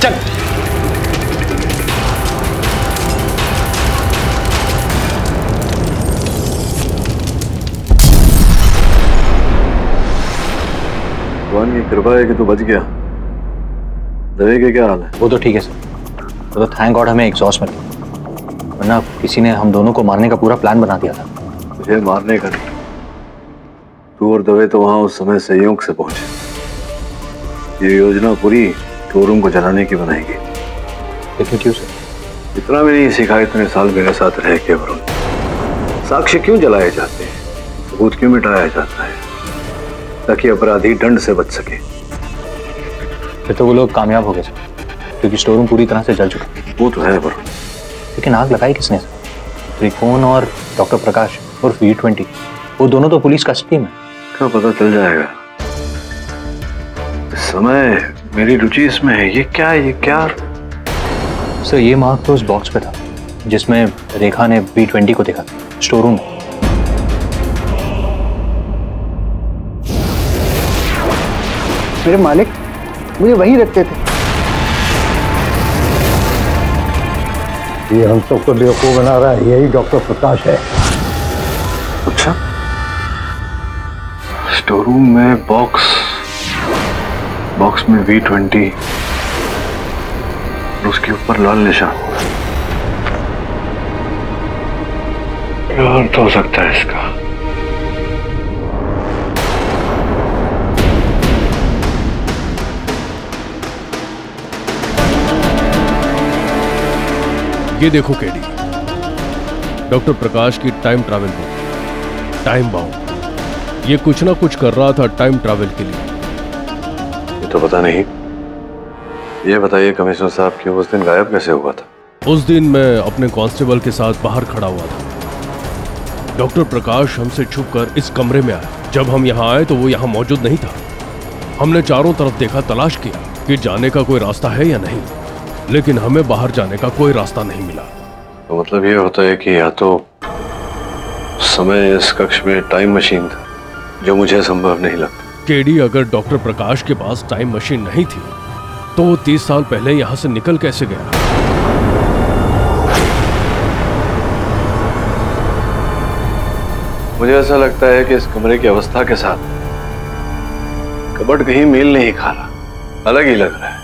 I: चल।
E: भगवान की कृपा है कि तू बच गया। दवे के क्या हाल है?
I: वो तो ठीक है सर, तो थैंक गॉड हमें एग्जॉस्ट मिल गया, वरना किसी ने हम दोनों को मारने का पूरा प्लान बना दिया था।
E: मुझे मारने का नहीं, तू और दवे तो वहां उस समय संयोग से पहुंचे। ये योजना पूरी शोरूम को जलाने की बनाएगी।
I: लेकिन क्यों सर?
E: इतना भी नहीं सीखा इतने साल मेरे साथ रह के वरुण। साक्ष्य क्यों जलाए जाते हैं, सबूत क्यों मिटाया जाता है, ताकि अपराधी दंड से बच सके।
I: फिर तो वो लोग कामयाब हो गए क्योंकि स्टोर रूम पूरी तरह से जल चुका।
E: वो तो है वरुण,
I: लेकिन आग लगाई किसने? त्रिकोण और डॉक्टर प्रकाश और V20, वो दोनों तो पुलिस कस्टडी में।
E: क्या पता चल जाएगा। इस समय मेरी रुचि इसमें है। ये क्या?
I: सर ये मार्क तो उस बॉक्स पे था जिसमें रेखा ने V20 को देखा स्टोर रूम में।
J: मेरे मालिक मुझे वहीं रखते थे।
K: ये हम सबको बेवकूफ बना रहा है, यही डॉक्टर प्रकाश है।
E: अच्छा, स्टोर रूम में बॉक्स में V20, उसके ऊपर लाल निशान। क्या अर्थ हो सकता है इसका?
C: ये देखो केडी, डॉक्टर प्रकाश की time travel book, time bound. ये कुछ ना कुछ कर रहा था टाइम ट्रैवल के लिए।
E: ये तो पता नहीं। ये बताइए कमिश्नर साहब कि उस दिन गायब कैसे हुआ था?
C: उस दिन मैं अपने कांस्टेबल के साथ बाहर खड़ा हुआ था। डॉक्टर प्रकाश हमसे छुपकर इस कमरे में आया। जब हम यहाँ आए तो वो यहाँ मौजूद नहीं था। हमने चारों तरफ देखा, तलाश किया कि जाने का कोई रास्ता है या नहीं, लेकिन हमें बाहर जाने का कोई रास्ता नहीं मिला।
E: तो मतलब ये होता है कि या तो उस समय इस कक्ष में टाइम मशीन था, जो मुझे संभव नहीं लगता।
C: केडी, अगर डॉक्टर प्रकाश के पास टाइम मशीन नहीं थी तो वो 30 साल पहले यहाँ से निकल कैसे गया?
E: मुझे ऐसा लगता है कि इस कमरे की अवस्था के साथ कबर्ड कहीं मेल नहीं खा रहा, अलग ही लग रहा है।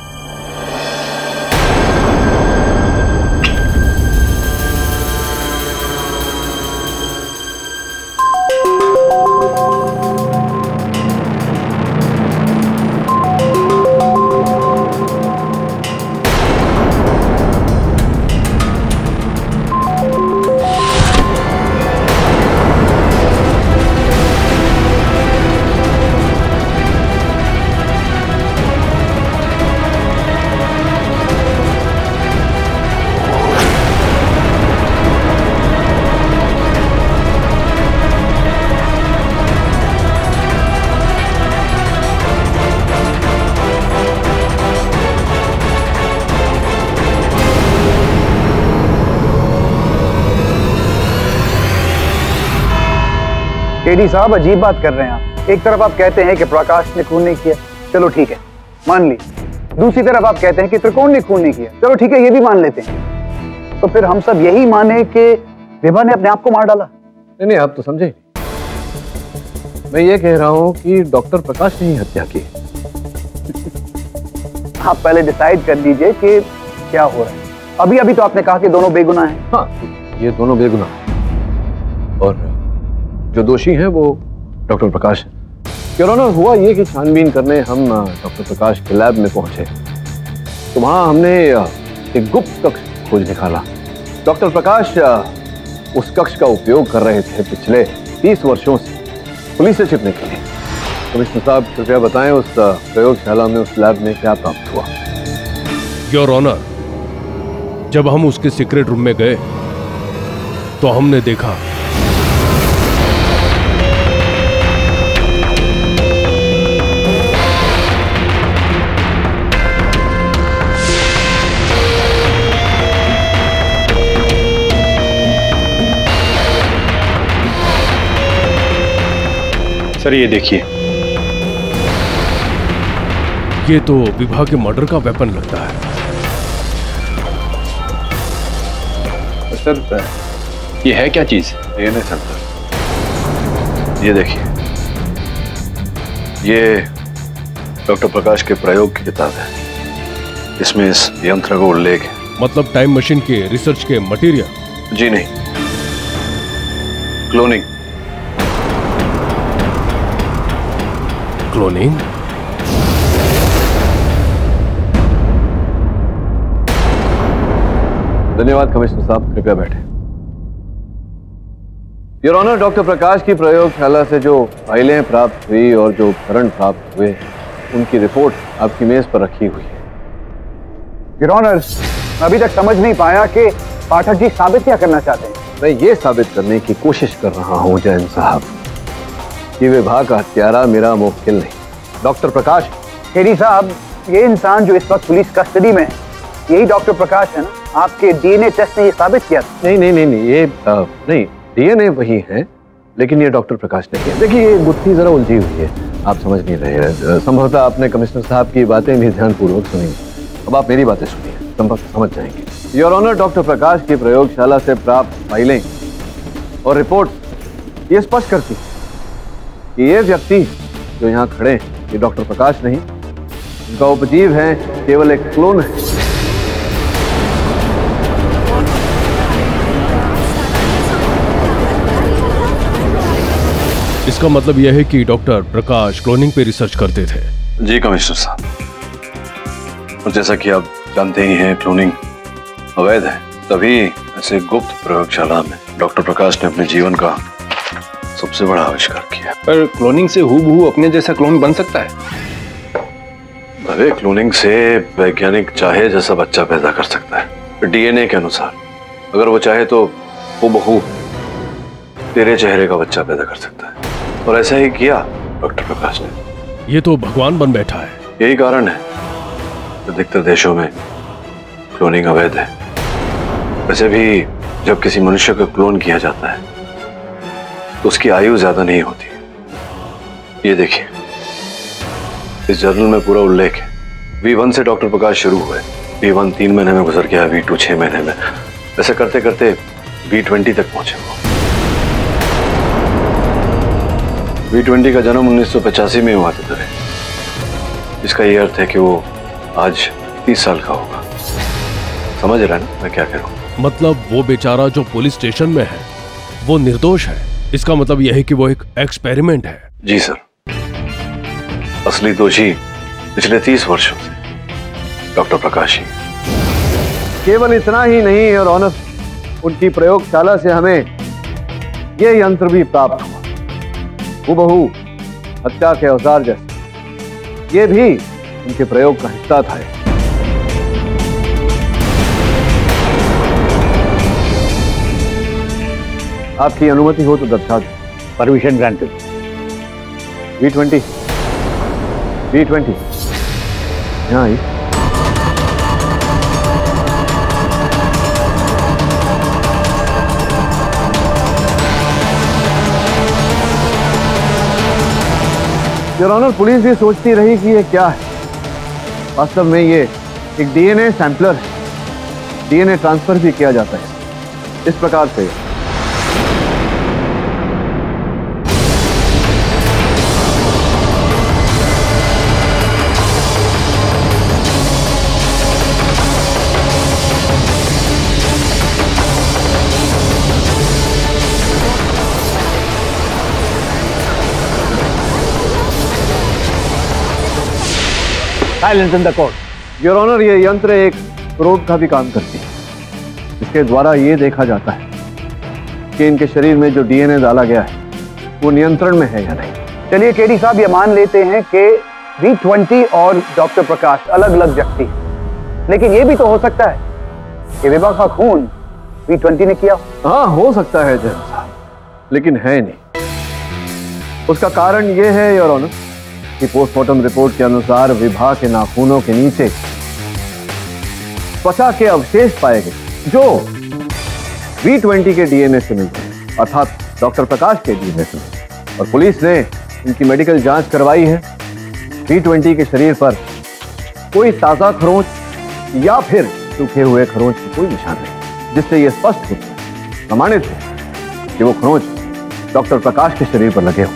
J: केडी साहब अजीब बात कर रहे हैं आप। एक तरफ आप कहते हैं कि प्रकाश ने खून नहीं किया, चलो ठीक है मान ली। दूसरी तरफ आप कहते हैं कि त्रिकोण ने खून नहीं किया, चलो ठीक है ये भी मान लेते हैं। तो फिर हम सब यही माने कि विभा ने अपने आप को मार डाला?
A: नहीं, आप तो समझे। मैं ये कह रहा हूं कि डॉक्टर प्रकाश ने ही हत्या की।
J: आप पहले डिसाइड कर लीजिए कि क्या हो रहा है। अभी अभी तो आपने कहा कि दोनों बेगुनाह हैं।
A: हाँ, ये दोनों बेगुनाह हैं और जो दोषी हैं वो डॉक्टर प्रकाश है। योर ऑनर, हुआ ये कि छानबीन करने हम डॉक्टर प्रकाश के लैब में पहुंचे तो वहां हमने एक गुप्त कक्ष खोज निकाला। डॉक्टर प्रकाश उस कक्ष का उपयोग कर रहे थे पिछले 30 वर्षों से पुलिस से छिपने के लिए। कमिश्नर साहब कृपया बताएं उस प्रयोगशाला में, उस लैब में क्या प्राप्त हुआ?
C: योर ऑनर, जब हम उसके सीक्रेट रूम में गए तो हमने देखा
H: सर ये देखिए,
C: ये तो विभा के मर्डर का वेपन लगता है।
H: सर ये है क्या चीज?
E: ये नहीं सकता। ये देखिए, ये डॉक्टर प्रकाश के प्रयोग की किताब है। इसमें इस यंत्र का उल्लेख है।
C: मतलब टाइम मशीन के रिसर्च के मटेरियल?
E: जी नहीं, क्लोनिंग।
C: क्लोनिंग?
E: धन्यवाद कमिश्नर साहब, कृपया बैठे। योर ऑनर, डॉक्टर प्रकाश की प्रयोगशाला से जो फाइलें प्राप्त हुई और जो उपकरण प्राप्त हुए, उनकी रिपोर्ट आपकी मेज पर रखी हुई है।
J: योर ऑनर, मैं अभी तक समझ नहीं पाया कि पाठक जी साबित क्या करना चाहते हैं।
E: मैं ये साबित करने की कोशिश कर रहा हूँ जैन साहब कि विभा का हत्यारा मेरा मुवक्किल नहीं, डॉक्टर प्रकाश।
J: केडी साहब, ये इंसान जो इस वक्त पुलिस कस्टडी में है, यही डॉक्टर प्रकाश है ना? आपके डीएनए टेस्ट ने ये साबित किया।
E: नहीं, ये नहीं, डीएनए वही है, लेकिन ये डॉक्टर प्रकाश ने किया। देखिए, ये गुत्थी जरा उलझी हुई है, आप समझ नहीं रहे हैं। संभवतः आपने कमिश्नर साहब की बातें भी ध्यानपूर्वक सुनी, अब आप मेरी बातें सुनिए, संभवतः समझ जाएंगे। योर ऑनर, डॉक्टर प्रकाश की प्रयोगशाला से प्राप्त फाइलें और रिपोर्ट ये स्पष्ट करती कि ये व्यक्ति जो यहाँ खड़े हैं, ये डॉक्टर प्रकाश नहीं, उनका उपजीव है केवल एक क्लोन है।
C: इसका मतलब यह है कि डॉक्टर प्रकाश क्लोनिंग पे रिसर्च करते थे।
E: जी कमिश्नर साहब, और जैसा कि आप जानते ही हैं, क्लोनिंग अवैध है, तभी ऐसे गुप्त प्रयोगशाला में डॉक्टर प्रकाश ने अपने जीवन का सबसे बड़ा आविष्कार किया।
H: पर क्लोनिंग से हूबहू अपने जैसा क्लोन बन सकता है?
E: अरे क्लोनिंग से वैज्ञानिक चाहे जैसा बच्चा पैदा कर सकता है, डीएनए के अनुसार। अगर वो चाहे तो हूबहू तेरे चेहरे का बच्चा पैदा कर सकता है, और ऐसा ही किया डॉक्टर प्रकाश ने।
C: ये तो भगवान बन बैठा है।
E: यही कारण है अधिकतर देशों में क्लोनिंग अवैध है। वैसे भी जब किसी मनुष्य का क्लोन किया जाता है तो उसकी आयु ज्यादा नहीं होती। ये देखिए, इस जर्नल में पूरा उल्लेख है। V1 से डॉक्टर प्रकाश शुरू हुए, V1 3 महीने में गुजर गया, V2 6 महीने में, ऐसे करते करते V20 तक पहुंचे वो। V20 का जन्म 1985 में हुआ था। इसका ये अर्थ है कि वो आज 30 साल का होगा। समझ रहा है ना मैं क्या कह रहा हूँ?
C: मतलब वो बेचारा जो पुलिस स्टेशन में है वो निर्दोष है। इसका मतलब यह है कि वो एक एक्सपेरिमेंट है।
E: जी सर, असली दोषी पिछले 30 वर्षों से डॉक्टर प्रकाश ही। केवल इतना ही नहीं और ऑनर, उनकी प्रयोगशाला से हमें यह यंत्र भी प्राप्त हुआ, हूबहू हत्या के औजार जैसे। ये भी उनके प्रयोग का हिस्सा था। आपकी अनुमति हो तो दर्शा दो।
K: Permission granted.
E: V20 यहाँ आई। योर ऑनर, पुलिस भी सोचती रही कि ये क्या है। वास्तव में ये एक डीएनए सैंपलर है। डीएनए ट्रांसफर भी किया जाता है इस प्रकार से।
K: Silence in the court.
E: Your honour, ये यंत्र एक प्रोब का भी काम करती है। इसके द्वारा ये देखा जाता है कि इनके शरीर में जो डीएनए डाला गया है वो नियंत्रण में है या नहीं।
J: चलिए केडी साहब, ये मान लेते हैं कि V20 और डॉक्टर प्रकाश अलग अलग व्यक्ति हैं, लेकिन ये भी तो हो सकता है कि विभा का खून V20 ने किया।
E: हाँ, हो सकता है जैन साहब, लेकिन है नहीं। उसका कारण ये है योर ऑनर कि पोस्टमार्टम रिपोर्ट के अनुसार विभा के नाखूनों के नीचे त्वचा के अवशेष पाए गए जो V20 के डीएनए से मिलते हैं, अर्थात डॉक्टर प्रकाश के डीएनए से। और पुलिस ने इनकी मेडिकल जांच करवाई है। V20 के शरीर पर कोई ताजा खरोंच या फिर सूखे हुए खरोंच की कोई निशान नहीं, जिससे यह स्पष्ट हो प्रमाणित है कि वो खरोंच डॉक्टर प्रकाश के शरीर पर लगे हो।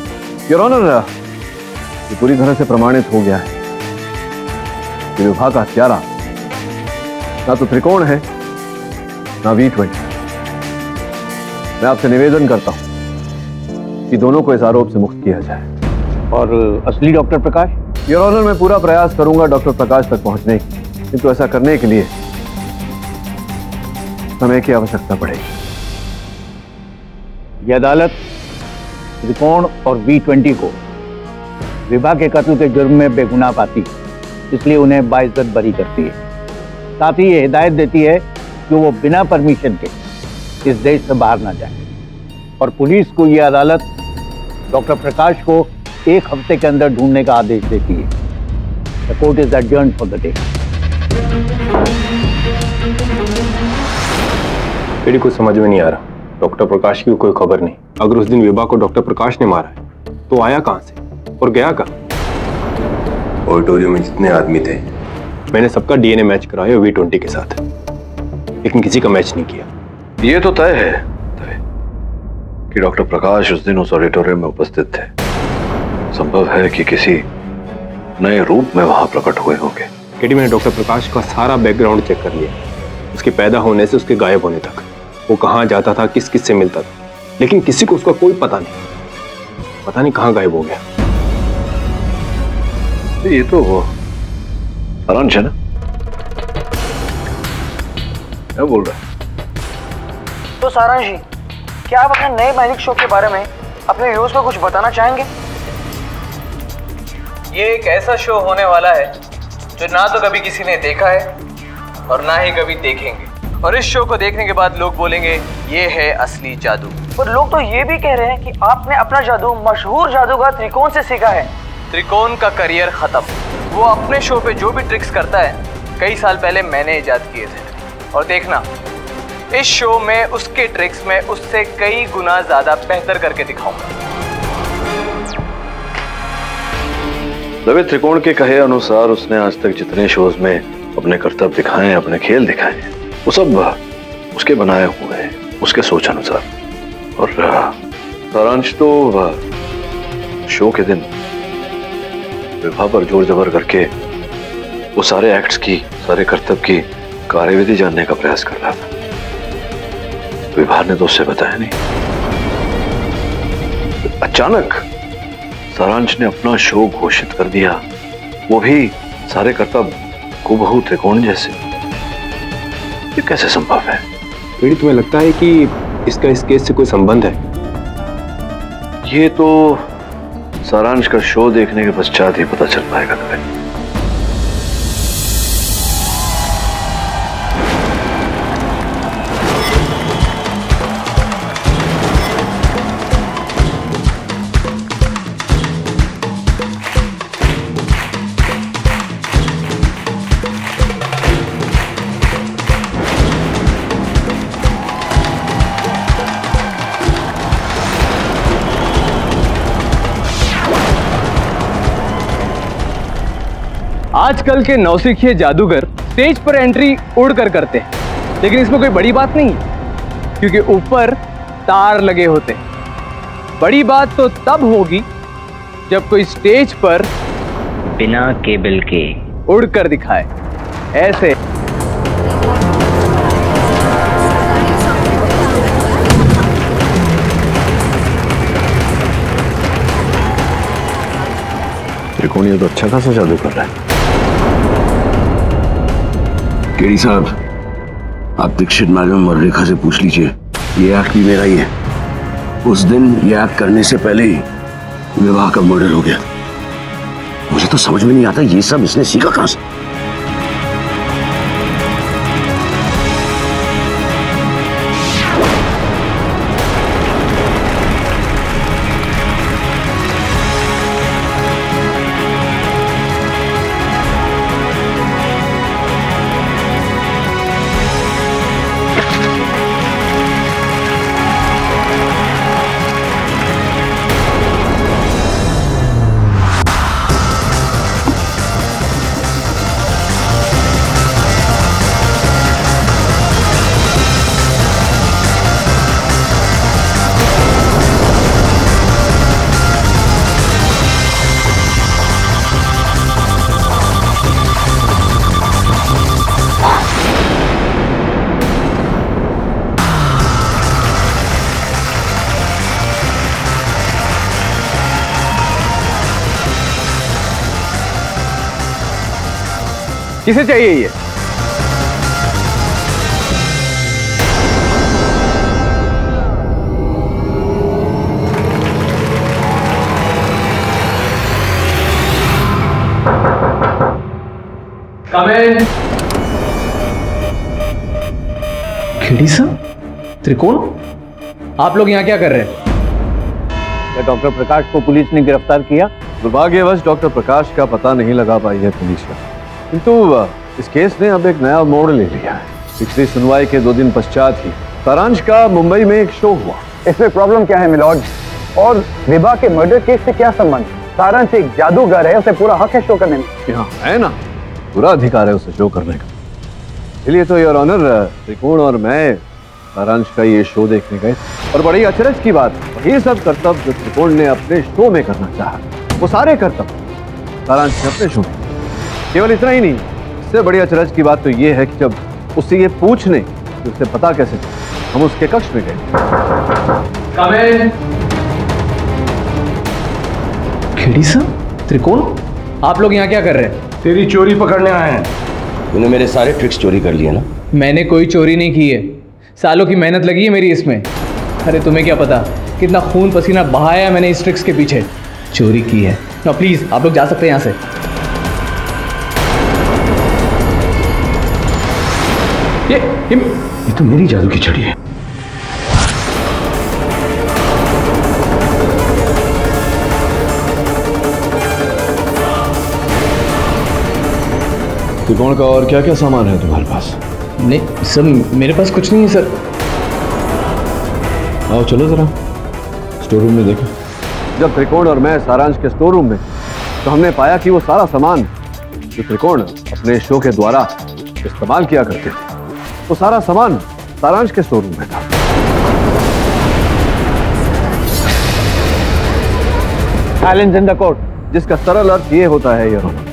E: योर ऑनर, ये पूरी तरह से प्रमाणित हो गया है कि विभा का हत्यारा ना तो त्रिकोण है ना V20। मैं आपसे निवेदन करता हूं कि दोनों को इस आरोप से मुक्त किया जाए।
K: और असली डॉक्टर प्रकाश?
E: योर ऑनर, मैं पूरा प्रयास करूंगा डॉक्टर प्रकाश तक पहुंचने की, किंतु ऐसा करने के लिए समय की आवश्यकता पड़ेगी।
K: यह अदालत त्रिकोण और V20 को विभा के कत्ल के जुर्म में बेगुनाह पाती है, इसलिए उन्हें बाइज्जत बरी करती है। साथ ही ये हिदायत देती है कि वो बिना परमिशन के इस देश से बाहर ना जाए। और पुलिस को यह अदालत डॉक्टर प्रकाश को 1 हफ्ते के अंदर ढूंढने का आदेश देती है। The court is adjourned for the day.
H: मेरी कुछ समझ में नहीं आ रहा। डॉक्टर प्रकाश की कोई खबर नहीं। अगर उस दिन विभा को डॉक्टर प्रकाश ने मारा है तो आया कहां से और गया कहां? ऑडिटोरियम में जितने आदमी थे मैंने सबका डीएनए मैच कराया V20 के साथ, लेकिन किसी का मैच नहीं किया।
E: ये तो तय है कि डॉक्टर प्रकाश उस दिन उस ऑडिटोरियम में उपस्थित थे। संभव है कि किसी नए रूप में वहां प्रकट हुए होंगे।
H: केटी, मैंने डॉक्टर प्रकाश का सारा बैकग्राउंड चेक कर लिया, उसके पैदा होने से उसके गायब होने तक, वो कहाँ जाता था, किस किस से मिलता था, लेकिन किसी को उसका कोई पता नहीं। पता नहीं कहाँ गायब हो गया।
E: ये तो सारांश है ना? क्या बोल रहा है?
L: तो सारांश जी, क्या आप अपने नए मैजिक शो के बारे में अपने व्यूअर्स को कुछ बताना चाहेंगे?
I: ये एक ऐसा शो होने वाला है जो ना तो कभी किसी ने देखा है और ना ही कभी देखेंगे। और इस शो को देखने के बाद लोग बोलेंगे ये है असली जादू।
L: पर लोग तो ये भी कह रहे हैं कि आपने अपना जादू मशहूर जादूगर त्रिकोण से सीखा है।
I: त्रिकोण का करियर खत्म। वो अपने शो पे जो भी ट्रिक्स करता है कई साल पहले मैंने इजाद किए थे। और देखना, इस शो में उसके ट्रिक्स में उससे कई गुना ज्यादा बेहतर करके दिखाऊंगा।
E: रवि त्रिकोण के कहे अनुसार उसने आज तक जितने शोज में अपने कर्तव्य दिखाए, अपने खेल दिखाए, वो सब उसके बनाए हुए हैं, उसके सोच अनुसार। और सारांश तो शो के दिन विभा पर जोर जबर करके वो सारे एक्ट्स की, सारे कर्तव्य की कार्यविधि जानने का प्रयास कर रहा था। विभा ने तो उससे बताया नहीं। अचानक सारांश ने अपना शो घोषित कर दिया, वो भी सारे कर्तव्य हूबहू त्रिकोण जैसे। ये कैसे संभव है?
H: बेटी, तुम्हें लगता है कि इसका इस केस से कोई संबंध है?
E: ये तो सारांश का शो देखने के पश्चात ही पता चल पाएगा तुम्हें।
I: आजकल के नौसिखिए जादूगर स्टेज पर एंट्री उड़कर करते हैं, लेकिन इसमें कोई बड़ी बात नहीं, क्योंकि ऊपर तार लगे होते हैं। बड़ी बात तो तब होगी जब कोई स्टेज पर
M: बिना केबल के
I: उड़कर दिखाए। ऐसे
E: त्रिकोणीय तो अच्छा खासा जादू कर रहा है।
N: केडी साहब, आप दीक्षित मैडम और रेखा से पूछ लीजिए, ये एक्ट भी मेरा ही है। उस दिन ये एक्ट करने से पहले ही विवाह का मर्डर हो गया। मुझे तो समझ में नहीं आता ये सब इसने सीखा कहां से।
I: किसे चाहिए ये? खेड़ी साहब, त्रिकोण, आप लोग यहाँ क्या कर रहे हैं?
K: क्या डॉक्टर प्रकाश को पुलिस ने गिरफ्तार किया?
E: दुर्भाग्यवश डॉक्टर प्रकाश का पता नहीं लगा पाई है पुलिस का, किंतु इस केस ने अब एक नया मोड़ ले लिया है। पिछली सुनवाई के 2 दिन पश्चात ही सारांश का मुंबई में एक शो हुआ।
J: इसमें प्रॉब्लम क्या है मिलॉर्ड? और विभा के मर्डर केस से क्या संबंध? सारांश एक जादूगर है, उसे पूरा हक है शो करने में।
E: हाँ है ना, पूरा अधिकार है उसे शो करने का। इसलिए तो योर ऑनर, त्रिकोण और मैं सारांश का ये शो देखने गए और बड़ी अचरज की बात, ये सब कर्तव्य जो त्रिकोण ने अपने शो में करना चाहा, वो सारे कर्तव्य सारांश ने अपने शो में। केवल इतना ही नहीं, इससे बड़ी अचरज की बात तो ये है कि जब उससे ये पूछने कि उसे पता कैसे चला, हम उसके कक्ष में गए।
I: खेड़ी साहब, त्रिकोण, आप लोग यहाँ क्या कर रहे हैं?
A: तेरी चोरी पकड़ने आए हैं।
N: तूने मेरे सारे ट्रिक्स चोरी कर लिए ना?
I: मैंने कोई चोरी नहीं की है, सालों की मेहनत लगी है मेरी इसमें। अरे तुम्हें क्या पता कितना खून पसीना बहाया मैंने इस ट्रिक्स के पीछे। चोरी की है ना। प्लीज आप लोग जा सकते हैं यहाँ से।
N: ये तो मेरी जादू की छड़ी है।
E: त्रिकोण का और क्या क्या सामान है तुम्हारे पास?
I: नहीं सर, मेरे पास कुछ नहीं है सर।
E: आओ चलो जरा स्टोर रूम में देखो। जब त्रिकोण और मैं सारांश के स्टोर रूम में, तो हमने पाया कि वो सारा सामान जो त्रिकोण अपने शो के द्वारा इस्तेमाल किया करते थे, वो सारा सामान सारांश के स्टोर रूम में था।
K: Silence in the court.
E: जिसका सरल अर्थ ये होता है योर ऑनर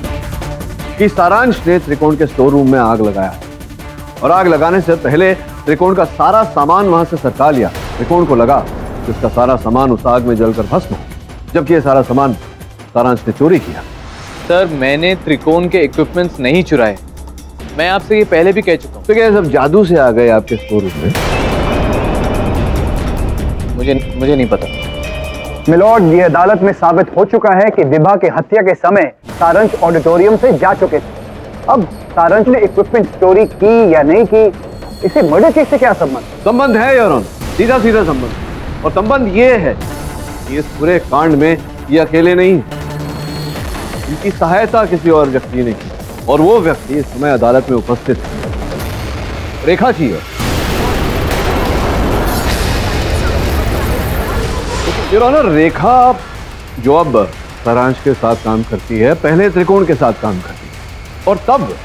E: कि सारांश ने त्रिकोण के स्टोर रूम में आग लगाया और आग लगाने से पहले त्रिकोण का सारा सामान वहां से सरका लिया। त्रिकोण को लगा कि उसका सारा सामान उस आग में जलकर भस्म हो, जबकि ये सारा सामान सारांश ने चोरी किया।
I: सर, मैंने त्रिकोण के इक्विपमेंट्स नहीं चुराए, मैं आपसे ये पहले भी कह चुका हूँ।
E: तो क्या सब जादू से आ गए आपके स्टोर रूम में?
I: मुझे नहीं पता
J: मिलॉर्ड, ये अदालत में साबित हो चुका है कि विभा के हत्या के समय सारांश ऑडिटोरियम से जा चुके थे। अब सारांश ने इक्विपमेंट चोरी की या नहीं की, इसे मर्डर केस से क्या संबंध?
E: संबंध है योर ऑनर, सीधा सीधा संबंध। और संबंध ये है कि इस पूरे कांड में ये अकेले नहीं, इनकी सहायता किसी और व्यक्ति ने की, और वो व्यक्ति इस समय अदालत में उपस्थित है, रेखा जी है। योर ऑनर, रेखा जो अब सारांश के साथ काम करती है, पहले त्रिकोण के साथ काम करती है और तब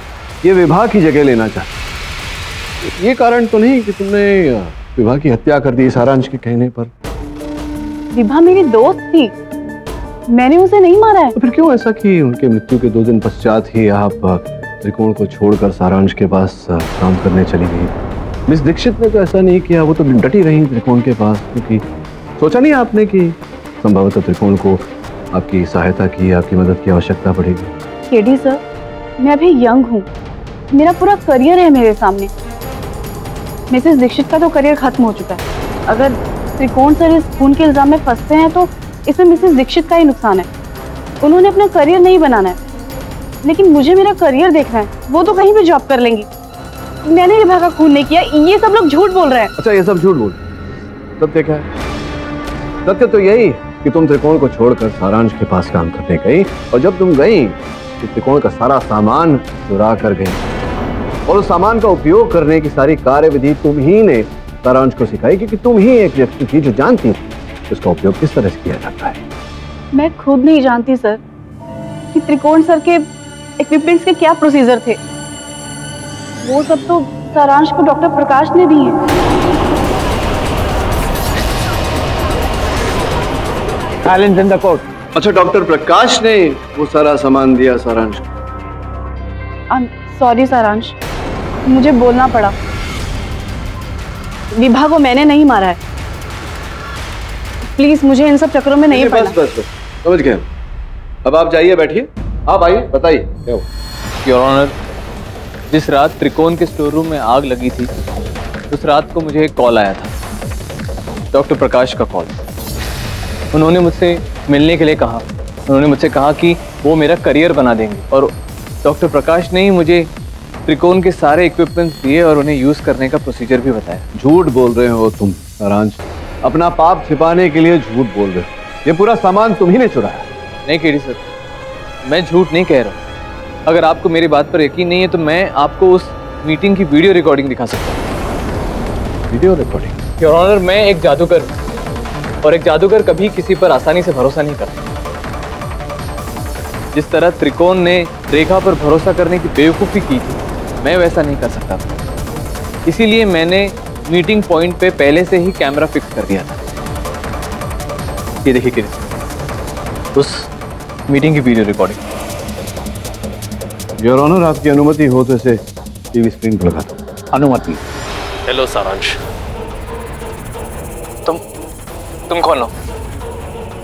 E: ये विभा की जगह लेना चाहती। ये कारण तो नहीं कि तुमने विभा की हत्या कर दी सारांश के कहने पर?
F: विभा मेरी दोस्त थी, मैंने उसे नहीं मारा है।
E: तो फिर क्यों ऐसा कि उनके मृत्यु के 2 दिन पश्चात ही आप त्रिकोण को छोड़कर सारांश के पास काम करने चली गई? मिस दीक्षित ने तो ऐसा नहीं किया, वो तो डटी रही त्रिकोण के पास, क्योंकि सोचा नहीं आपने कि संभवतः त्रिकोण को आपकी सहायता की, आपकी मदद की आवश्यकता पड़ेगी?
F: केडी सर, मैं अभी यंग हूँ, मेरा पूरा करियर है मेरे सामने। मिसेस दीक्षित का तो करियर खत्म हो चुका है। अगर त्रिकोण सर इस खून के इल्जाम में फंसते हैं तो इसमें मिसेस दीक्षित का ही नुकसान है। उन्होंने अपना करियर नहीं बनाना है, लेकिन मुझे मेरा करियर देखना है। वो तो कहीं भी जॉब कर लेंगी। मैंने विभा का खून नहीं किया, ये सब लोग झूठ बोल रहे हैं।
E: अच्छा, ये सब झूठ बोल, सत्य क्या है? सत्य तो यही कि तुम त्रिकोण को छोड़कर सारांश के पास काम करने गई, और जब तुम गई तो त्रिकोण का सारा सामान चुरा कर गई, और उस सामान का उपयोग करने की सारी कार्यविधि तुम ही ने सारांश को सिखाई, क्योंकि तुम ही एक व्यक्ति थी जो जानती थी उसका उपयोग किस तरह से किया जाता है।
F: मैं खुद नहीं जानती सर कि त्रिकोण सर के इक्विपमेंट्स के क्या प्रोसीजर थे। वो सब तो सारांश को डॉक्टर प्रकाश ने दी है।
K: Silence in the court.
E: अच्छा, डॉक्टर प्रकाश ने वो सारा सामान दिया सारांश को?
F: सॉरी सारांश, मुझे बोलना पड़ा। विभा को मैंने नहीं मारा है। प्लीज मुझे इन सब चक्करों में नहीं पड़ना।
E: बस समझ गए। अब आप जाइए, बैठिए। आप आइए, बताइए क्या हुआ।
I: योर ऑनर, जिस रात त्रिकोण के स्टोर रूम में आग लगी थी, उस रात को मुझे एक कॉल आया था, डॉक्टर प्रकाश का कॉल। उन्होंने मुझसे मिलने के लिए कहा। उन्होंने मुझसे कहा कि वो मेरा करियर बना देंगे और डॉक्टर प्रकाश ने ही मुझे त्रिकोण के सारे इक्विपमेंट्स दिए और उन्हें यूज करने का प्रोसीजर भी बताया।
E: झूठ बोल रहे हो तुम सारांश, अपना पाप छिपाने के लिए झूठ बोल रहे हो। ये पूरा सामान तुम ही ने चुराया।
I: नहीं केडी सर, मैं झूठ नहीं कह रहा हूँ। अगर आपको मेरी बात पर यकीन नहीं है तो मैं आपको उस मीटिंग की वीडियो रिकॉर्डिंग दिखा सकता हूँ।
E: Video recording?
I: योर ऑनर, मैं एक जादूगर हूँ और एक जादूगर कभी किसी पर आसानी से भरोसा नहीं करता। जिस तरह त्रिकोण ने रेखा पर भरोसा करने की बेवकूफ़ी की थी, मैं वैसा नहीं कर सकता था। इसीलिए मैंने मीटिंग पॉइंट पे पहले से ही कैमरा फिक्स कर दिया था। ये देखिए किरण, उस मीटिंग की वीडियो रिकॉर्डिंग।
E: योर ऑनर, आपकी अनुमति हो तो इसे टीवी स्क्रीन पर लगा दो।
K: अनुमति।
C: हेलो सारांश।
I: तुम कौन हो?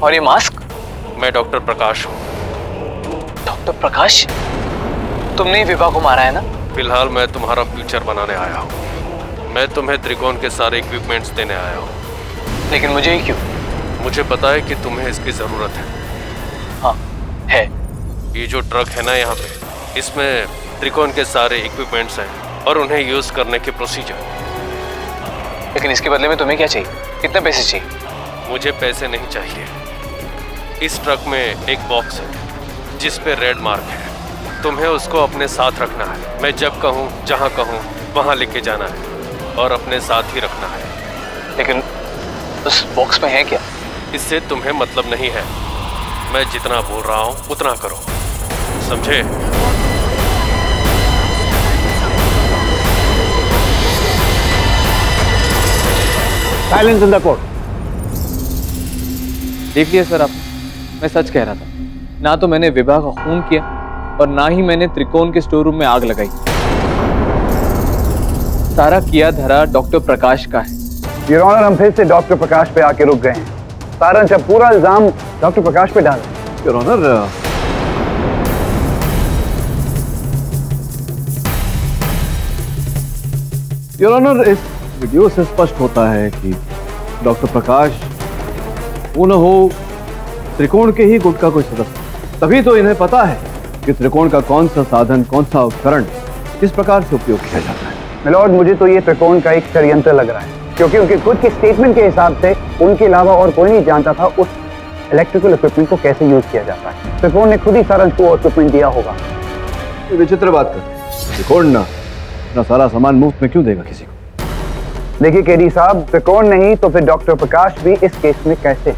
I: और ये मास्क?
C: मैं डॉक्टर प्रकाश हूँ।
I: डॉक्टर प्रकाश? तुमने विभा को मारा है ना?
C: फिलहाल मैं तुम्हारा फ्यूचर बनाने आया हूँ। मैं तुम्हें त्रिकोण के सारे इक्विपमेंट्स देने आया हूँ।
I: लेकिन मुझे ही क्यों?
C: मुझे पता है कि तुम्हें इसकी जरूरत है।
I: हाँ है।
C: ये जो ट्रक है ना यहाँ पे, इसमें त्रिकोण के सारे इक्विपमेंट्स हैं और उन्हें यूज करने के प्रोसीजर।
I: लेकिन इसके बदले में तुम्हें क्या चाहिए? कितने पैसे चाहिए?
C: मुझे पैसे नहीं चाहिए। इस ट्रक में एक बॉक्स है जिस पे रेड मार्क है। तुम्हें उसको अपने साथ रखना है। मैं जब कहूँ, जहाँ कहूँ, वहाँ लेके जाना है और अपने साथ ही रखना है।
I: लेकिन उस बॉक्स में है क्या?
C: इससे तुम्हें मतलब नहीं है। मैं जितना बोल रहा हूँ उतना करो, समझे?
K: Silence in the court.
I: देख लिया सर आप, मैं सच कह रहा था। ना तो मैंने विभा का खून किया और ना ही मैंने त्रिकोण के स्टोर रूम में आग लगाई। सारा किया धरा डॉक्टर प्रकाश का है।
J: योर ऑनर, हम फिर से डॉक्टर प्रकाश पे आके रुक गए हैं। सारांश अब पूरा इल्जाम डॉक्टर प्रकाश पे डाल।
E: योर ऑनर, योर ऑनर, इस वीडियो से स्पष्ट होता है कि डॉक्टर प्रकाश वो न हो त्रिकोण के ही गुट का कोई सदस्य। तभी तो इन्हें पता है कि त्रिकोण का कौन सा साधन, कौन सा उपकरण किस प्रकार से उपयोग किया जाता है।
J: मिलॉर्ड, मुझे तो ये त्रिकोण का एक षड्यंत्र लग रहा है, क्योंकि उनके खुद के स्टेटमेंट के हिसाब से उनके अलावा और कोई नहीं जानता था उस इलेक्ट्रिकल इक्विपमेंट को कैसे यूज किया जाता है। त्रिकोण ने खुद ही सारांश को इक्विपमेंट दिया होगा।
E: विचित्र बात कर। त्रिकोण ना अपना सारा सामान मुफ्त में क्यों देगा किसी को?
J: देखिए केडी साहब, त्रिकोण नहीं तो फिर डॉक्टर प्रकाश भी इस केस में कैसे?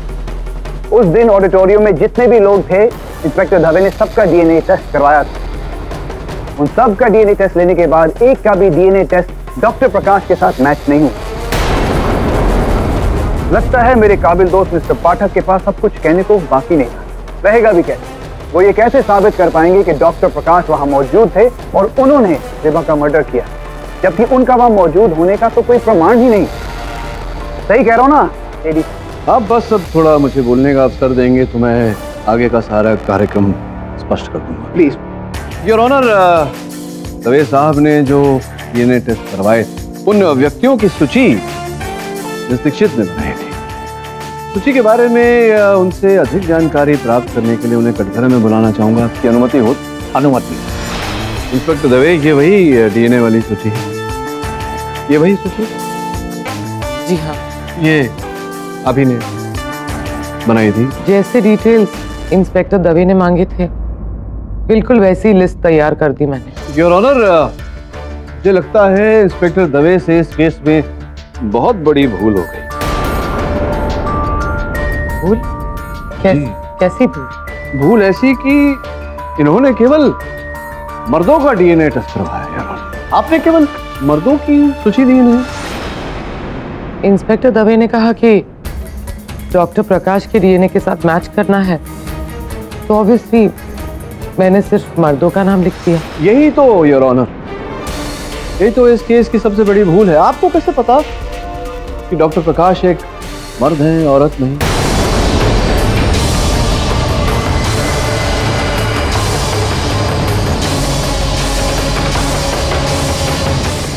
J: उस दिन ऑडिटोरियम में जितने भी लोग थे, इंस्पेक्टर दवे ने सबका डीएनए टेस्ट करवाया था। उन सब का डीएनए टेस्ट लेने के बाद एक का भी डीएनए टेस्ट डॉक्टर प्रकाश के साथ मैच नहीं हुआ। लगता है मेरे काबिल दोस्त मिस्टर पाठक के पास सब कुछ कहने को बाकी नहीं था। रहेगा भी कैसे? वो ये कैसे साबित कर पाएंगे कि डॉक्टर प्रकाश वहां मौजूद थे और उन्होंने विभा का मर्डर किया, जबकि उनका वहां मौजूद होने का तो कोई प्रमाण ही नहीं। सही कह रहा हूं ना एडी?
E: आप बस अब थोड़ा मुझे बोलने का अवसर देंगे तो मैं आगे का सारा कार्यक्रम स्पष्ट कर दूंगा।
J: प्लीज।
E: योर ऑनर, दवे साहब ने जो डीएनए टेस्ट करवाए उन व्यक्तियों की सूची मिस दीक्षित ने बनाई थी। सूची के बारे में उनसे अधिक जानकारी प्राप्त करने के लिए उन्हें कटघरे में बुलाना चाहूंगा। आपकी अनुमति हो?
K: अनुमति।
E: इंस्पेक्टर दवे, ये वही डीएनए वाली सूची है? ये वही सूची?
D: जी हाँ।
E: ये अभी ने बनाई थी?
D: जैसे डिटेल्स इंस्पेक्टर दवे ने मांगे थे, बिल्कुल वैसी लिस्ट तैयार कर दी मैंने।
E: योर ऑनर, मुझे लगता है इंस्पेक्टर दवे से इस केस में बहुत बड़ी भूल हो गई।
D: भूल? कैसी भूल?
E: भूल ऐसी कि इन्होंने केवल मर्दों का डीएनए टेस्ट करवाया। योर ऑनर, आपने केवल मर्दों की सूची दी नहीं।
D: इंस्पेक्टर दवे ने कहा कि डॉक्टर प्रकाश के डीएनए के साथ मैच करना है, तो ऑब्वियसली मैंने सिर्फ मर्दों का नाम लिख दिया।
E: यही तो योर ऑनर, यही तो इस केस की सबसे बड़ी भूल है। आपको कैसे पता कि डॉक्टर प्रकाश एक मर्द है, औरत नहीं?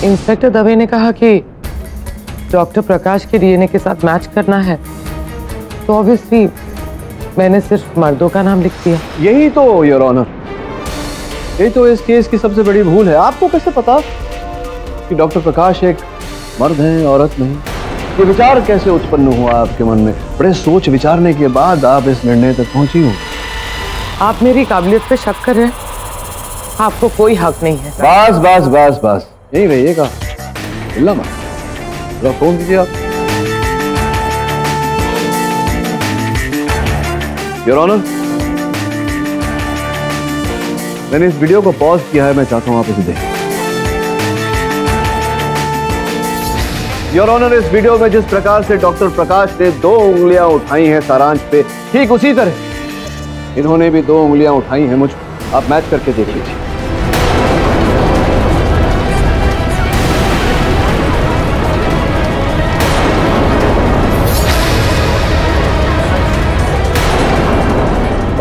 D: इंस्पेक्टर दवे ने कहा कि डॉक्टर प्रकाश के डीएनए के साथ मैच करना है, तो ऑब्वियसली मैंने सिर्फ मर्दों का नाम लिख दिया।
E: यही तो योर ऑनर, यही तो इस केस की सबसे बड़ी भूल है। आपको कैसे पता कि डॉक्टर प्रकाश एक मर्द हैं, औरत नहीं? ये विचार कैसे उत्पन्न हुआ आपके मन में? बड़े सोच विचारने के बाद आप इस निर्णय तक पहुंची हो।
D: आप मेरी काबिलियत पे शक कर रहे हैं? आपको कोई हक नहीं है।
E: बस बस बस बस, यही रहिएगा, हिलना मत। जरा फोन दीजिए आप। योर ऑनर, मैंने इस वीडियो को पॉज किया है, मैं चाहता हूं आप इसे देखें। योर ऑनर, इस वीडियो में जिस प्रकार से डॉक्टर प्रकाश ने 2 उंगलियां उठाई हैं सारांश पे, ठीक उसी तरह इन्होंने भी 2 उंगलियां उठाई हैं मुझ पर। आप मैच करके देख लीजिए।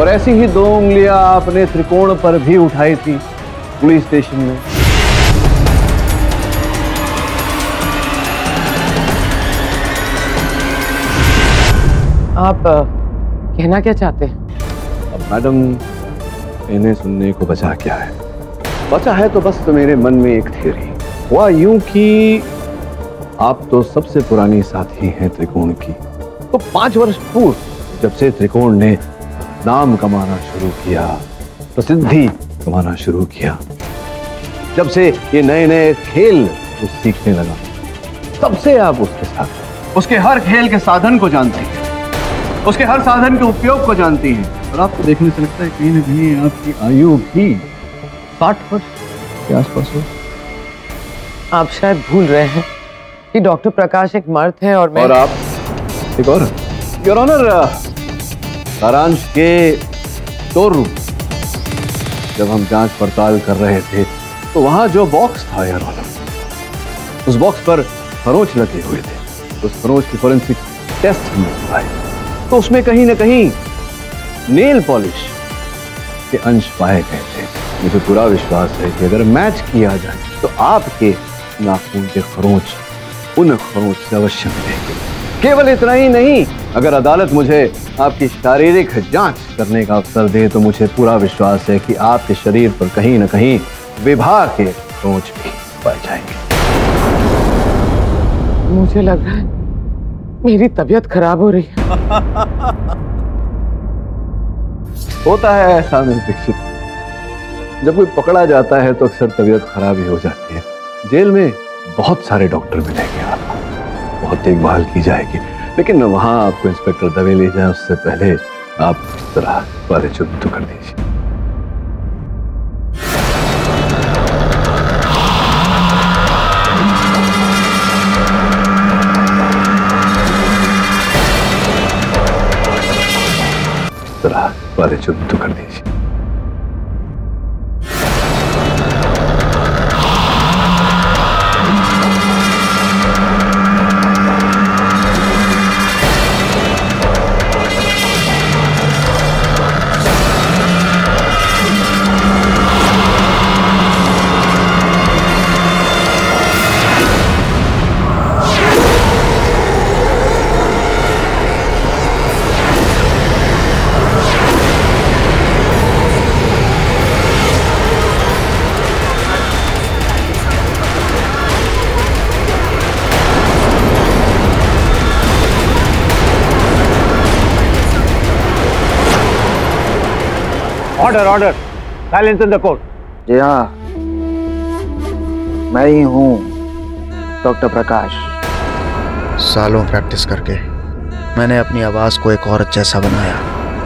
E: और ऐसी ही 2 उंगलियां आपने त्रिकोण पर भी उठाई थी पुलिस स्टेशन में।
D: आप कहना क्या चाहते हैं?
E: अब मैडम, इन्हें सुनने को बचा क्या है? बचा है तो बस तो मेरे मन में एक थियरी। हुआ यूं कि आप तो सबसे पुरानी साथी हैं त्रिकोण की। तो 5 वर्ष पूर्व जब से त्रिकोण ने नाम कमाना शुरू किया, प्रसिद्धि कमाना शुरू किया, जब से ये नए नए खेल सीखने लगा, तब से आप उसके साथ, उसके हर खेल के साधन को जानते हैं, उसके हर साधन के उपयोग को जानती हैं। और आपको देखने से लगता है कहीं न कहीं आपकी आयु भी 60 वर्ष के आसपास हो।
D: आप शायद भूल रहे हैं कि डॉक्टर प्रकाश एक मर्द है और मैं।
E: और आप एक और। योर ऑनर, सारांश के स्टोर रूम जब हम जांच पड़ताल कर रहे थे तो वहां जो बॉक्स था योर ऑनर, उस बॉक्स पर खरोंच लगे हुए थे। उस खरोंच की फोरेंसिक टेस्ट हमने करवाए तो उसमें कहीं ना कहीं नेल पॉलिश के अंश पाए गए थे। मुझे पूरा विश्वास है कि अगर मैच किया जाए तो आपके नाखून के खरोंच उन खरोंच से अवश्य मिलेंगे। केवल इतना ही नहीं, अगर अदालत मुझे आपकी शारीरिक जांच करने का अवसर दे तो मुझे पूरा विश्वास है कि आपके शरीर पर कहीं न कहीं विभा के खरोंच भी पाए जाएंगे।
D: मुझे लग रहा है मेरी तबीयत खराब हो रही है।
E: होता है ऐसा मेरे दीक्षित, जब कोई पकड़ा जाता है तो अक्सर तबीयत खराब ही हो जाती है। जेल में बहुत सारे डॉक्टर मिलेंगे आपको, बहुत देखभाल की जाएगी, लेकिन वहां आपको इंस्पेक्टर दवे ले जाए उससे पहले आप जरा वाले चुप कर दीजिए। जरा वाले चुप कर दीजिए।
K: Order order, silence in the court.
L: जी हाँ, मैं ही हूँ डॉक्टर प्रकाश। सालों प्रैक्टिस करके मैंने अपनी आवाज़ को एक औरत जैसा बनाया,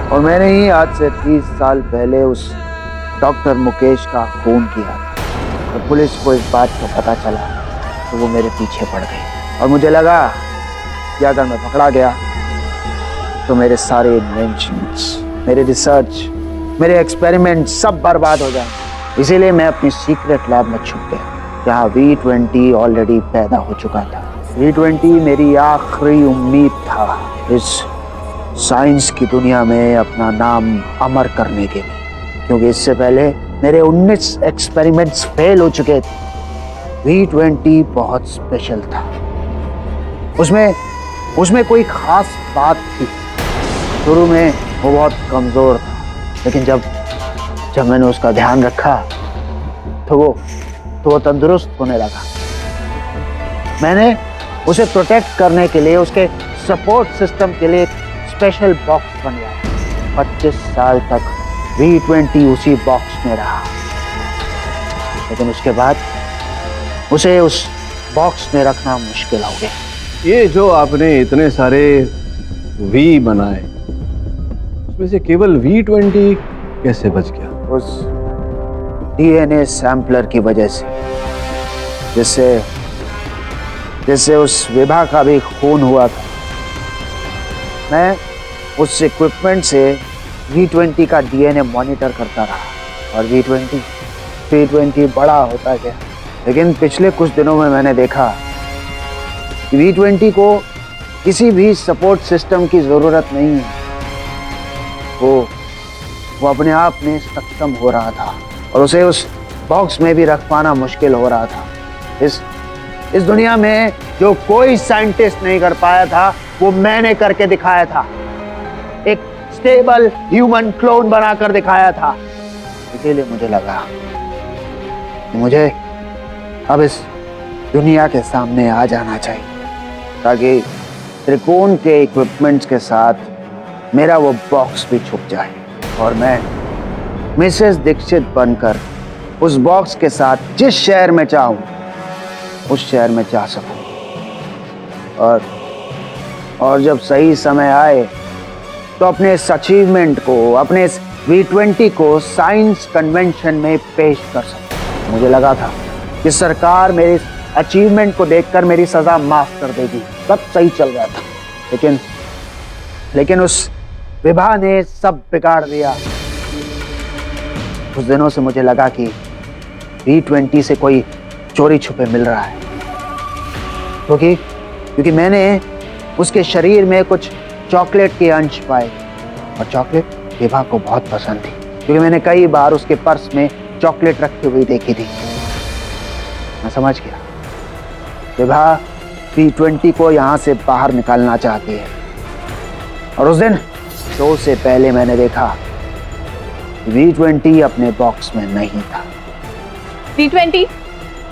L: और मैंने ही आज से 30 साल पहले उस डॉक्टर मुकेश का खून किया। तो पुलिस को इस बात का पता चला तो वो मेरे पीछे पड़ गई, और मुझे लगा कि अगर मैं पकड़ा गया तो मेरे सारे इन्वेंशंस, मेरे रिसर्च, मेरे एक्सपेरिमेंट सब बर्बाद हो जाए। इसीलिए मैं अपनी सीक्रेट लैब में छुप गया, जहाँ V20 ऑलरेडी पैदा हो चुका था। V20 मेरी आखिरी उम्मीद था इस साइंस की दुनिया में अपना नाम अमर करने के लिए, क्योंकि इससे पहले मेरे 19 एक्सपेरिमेंट्स फेल हो चुके थे। V20 बहुत स्पेशल था, उसमें कोई खास बात थी। शुरू में वो बहुत कमज़ोर था, लेकिन जब मैंने उसका ध्यान रखा
K: तो वो तंदुरुस्त होने लगा। मैंने उसे प्रोटेक्ट करने के लिए, उसके सपोर्ट सिस्टम के लिए एक स्पेशल बॉक्स बनवाया। 25 साल तक V20 उसी बॉक्स में रहा, लेकिन उसके बाद उसे उस बॉक्स में रखना मुश्किल हो गया।
E: ये जो आपने इतने सारे वी बनाए, उसमें से केवल V20 कैसे बच गया?
K: उस DNA सैंपलर की वजह से, जिससे उस विभा का भी खून हुआ था। मैं उस इक्विपमेंट से V20 का DNA मॉनिटर करता रहा और V20 बड़ा होता गया। लेकिन पिछले कुछ दिनों में मैंने देखा कि V20 को किसी भी सपोर्ट सिस्टम की जरूरत नहीं है। वो अपने आप में सक्षम हो रहा था और उसे उस बॉक्स में भी रख पाना मुश्किल हो रहा था। इस दुनिया में जो कोई साइंटिस्ट नहीं कर पाया था, वो मैंने करके दिखाया था। एक स्टेबल ह्यूमन क्लोन बनाकर दिखाया था। इसीलिए मुझे लगा कि मुझे अब इस दुनिया के सामने आ जाना चाहिए, ताकि त्रिकोण के इक्विपमेंट्स के साथ मेरा वो बॉक्स भी छुप जाए और मैं मिसेस दीक्षित बनकर उस बॉक्स के साथ जिस शहर में चाहूं उस शहर में जा सकूं। और जब सही समय आए तो अपने इस अचीवमेंट को, अपने इस V20 को साइंस कन्वेंशन में पेश कर सकूं। मुझे लगा था कि सरकार मेरे इस अचीवमेंट को देखकर मेरी सजा माफ कर देगी। सब सही चल रहा था, लेकिन उस विभा ने सब बिगाड़ दिया। कुछ दिनों से मुझे लगा कि V20 से कोई चोरी छुपे मिल रहा है, क्योंकि मैंने उसके शरीर में कुछ चॉकलेट के अंश पाए और चॉकलेट विभा को बहुत पसंद थी, क्योंकि मैंने कई बार उसके पर्स में चॉकलेट रखी हुई देखी थी। मैं समझ गया, विभा V20 को यहाँ से बाहर निकालना चाहती है। और उस दिन शो से पहले मैंने देखा V20 अपने बॉक्स में नहीं था।
F: V20,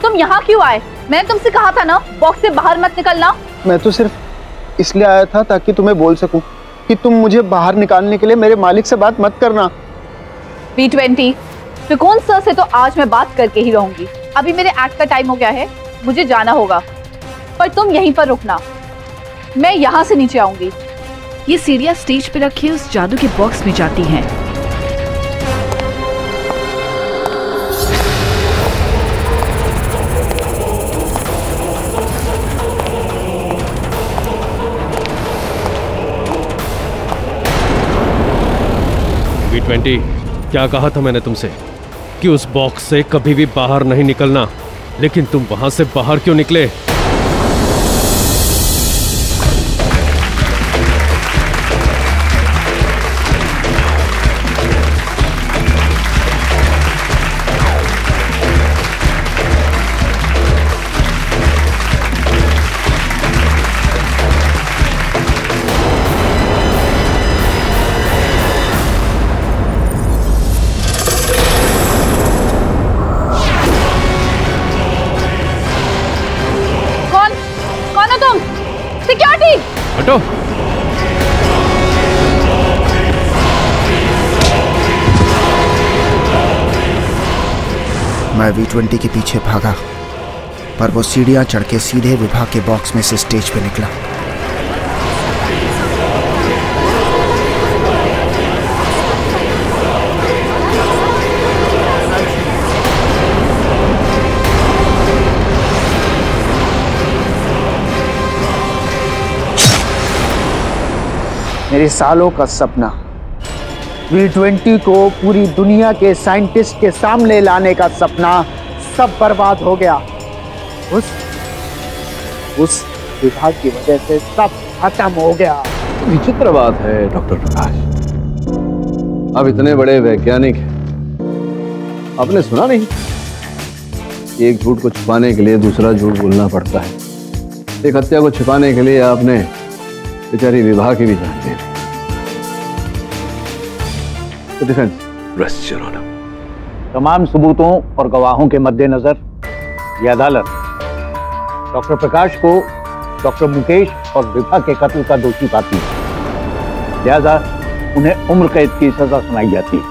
F: तुम यहाँ क्यों आए? मैंने तुमसे कहा था ना, बॉक्स से बाहर मत निकलना।
J: मैं तो सिर्फ इसलिए आया था ताकि तुम्हें बोल सकूं कि तुम मुझे बाहर निकालने के लिए मेरे मालिक से बात मत करना।
F: V20, त्रिकोण सर से तो आज मैं बात करके ही रहूंगी। अभी मेरे एक्ट का टाइम हो गया है, मुझे जाना होगा, पर तुम यहीं पर रुकना, मैं यहाँ से नीचे आऊंगी।
O: ये सीढ़ियाँ स्टेज पे रखे उस जादू के बॉक्स में जाती हैं।
C: V20, क्या कहा था मैंने तुमसे कि उस बॉक्स से कभी भी बाहर नहीं निकलना, लेकिन तुम वहां से बाहर क्यों निकले? हटो।
L: मैं V20 के पीछे भागा, पर वो सीढ़ियां चढ़ के सीधे विभा के बॉक्स में से स्टेज पे निकला।
K: मेरे सालों का सपना, V20 को पूरी दुनिया के साइंटिस्ट के सामने लाने का सपना, सब बर्बाद हो गया। उस विभाग की वजह से सब खत्म हो गया।
E: विचित्र बात है डॉक्टर प्रकाश, आप इतने बड़े वैज्ञानिक हैं, आपने सुना नहीं, एक झूठ को छुपाने के लिए दूसरा झूठ बोलना पड़ता है। एक हत्या को छुपाने के लिए आपने बेचारी विभा की भी जान दे दी। डिफेंस।
N: Rest your honour.
K: तमाम सबूतों और गवाहों के मद्देनजर ये अदालत डॉक्टर प्रकाश को डॉक्टर मुकेश और विभा के कत्ल का दोषी पाती है। लिहाजा उन्हें उम्र कैद की सजा सुनाई जाती है।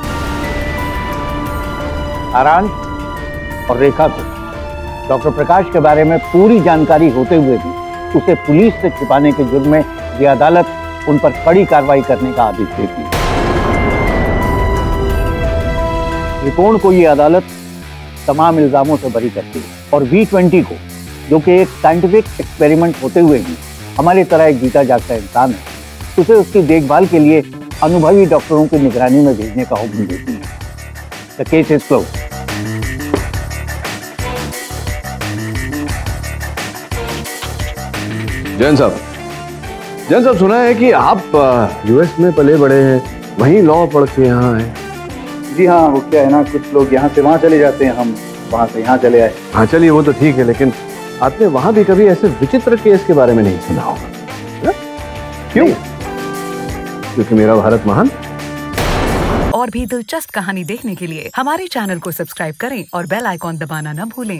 K: सारांश और रेखा को डॉक्टर प्रकाश के बारे में पूरी जानकारी होते हुए भी उसे पुलिस से छिपाने के जुर्म में यह अदालत उन पर कड़ी कार्रवाई करने का आदेश देती है। त्रिकोण को यह अदालत तमाम इल्जामों से बरी करती है और V20 को, जो कि एक साइंटिफिक एक्सपेरिमेंट होते हुए भी हमारी तरह एक जीता जागता इंसान है, उसे उसकी देखभाल के लिए अनुभवी डॉक्टरों की निगरानी में भेजने का हुक्म देती है। The case is closed.
E: Jain साहब सुना है कि आप यूएस में पले बड़े हैं, वहीं लॉ पढ़ के यहाँ हैं।
J: जी हाँ, वो क्या है ना, कुछ लोग यहाँ से वहाँ चले जाते हैं, हम वहाँ से यहाँ चले आए।
E: हाँ चलिए, वो तो ठीक है, लेकिन आपने वहाँ भी कभी ऐसे विचित्र केस के बारे में नहीं सुना होगा। क्यों? क्योंकि मेरा भारत महान।
P: और भी दिलचस्प कहानी देखने के लिए हमारे चैनल को सब्सक्राइब करें और बेल आइकॉन दबाना न भूलें।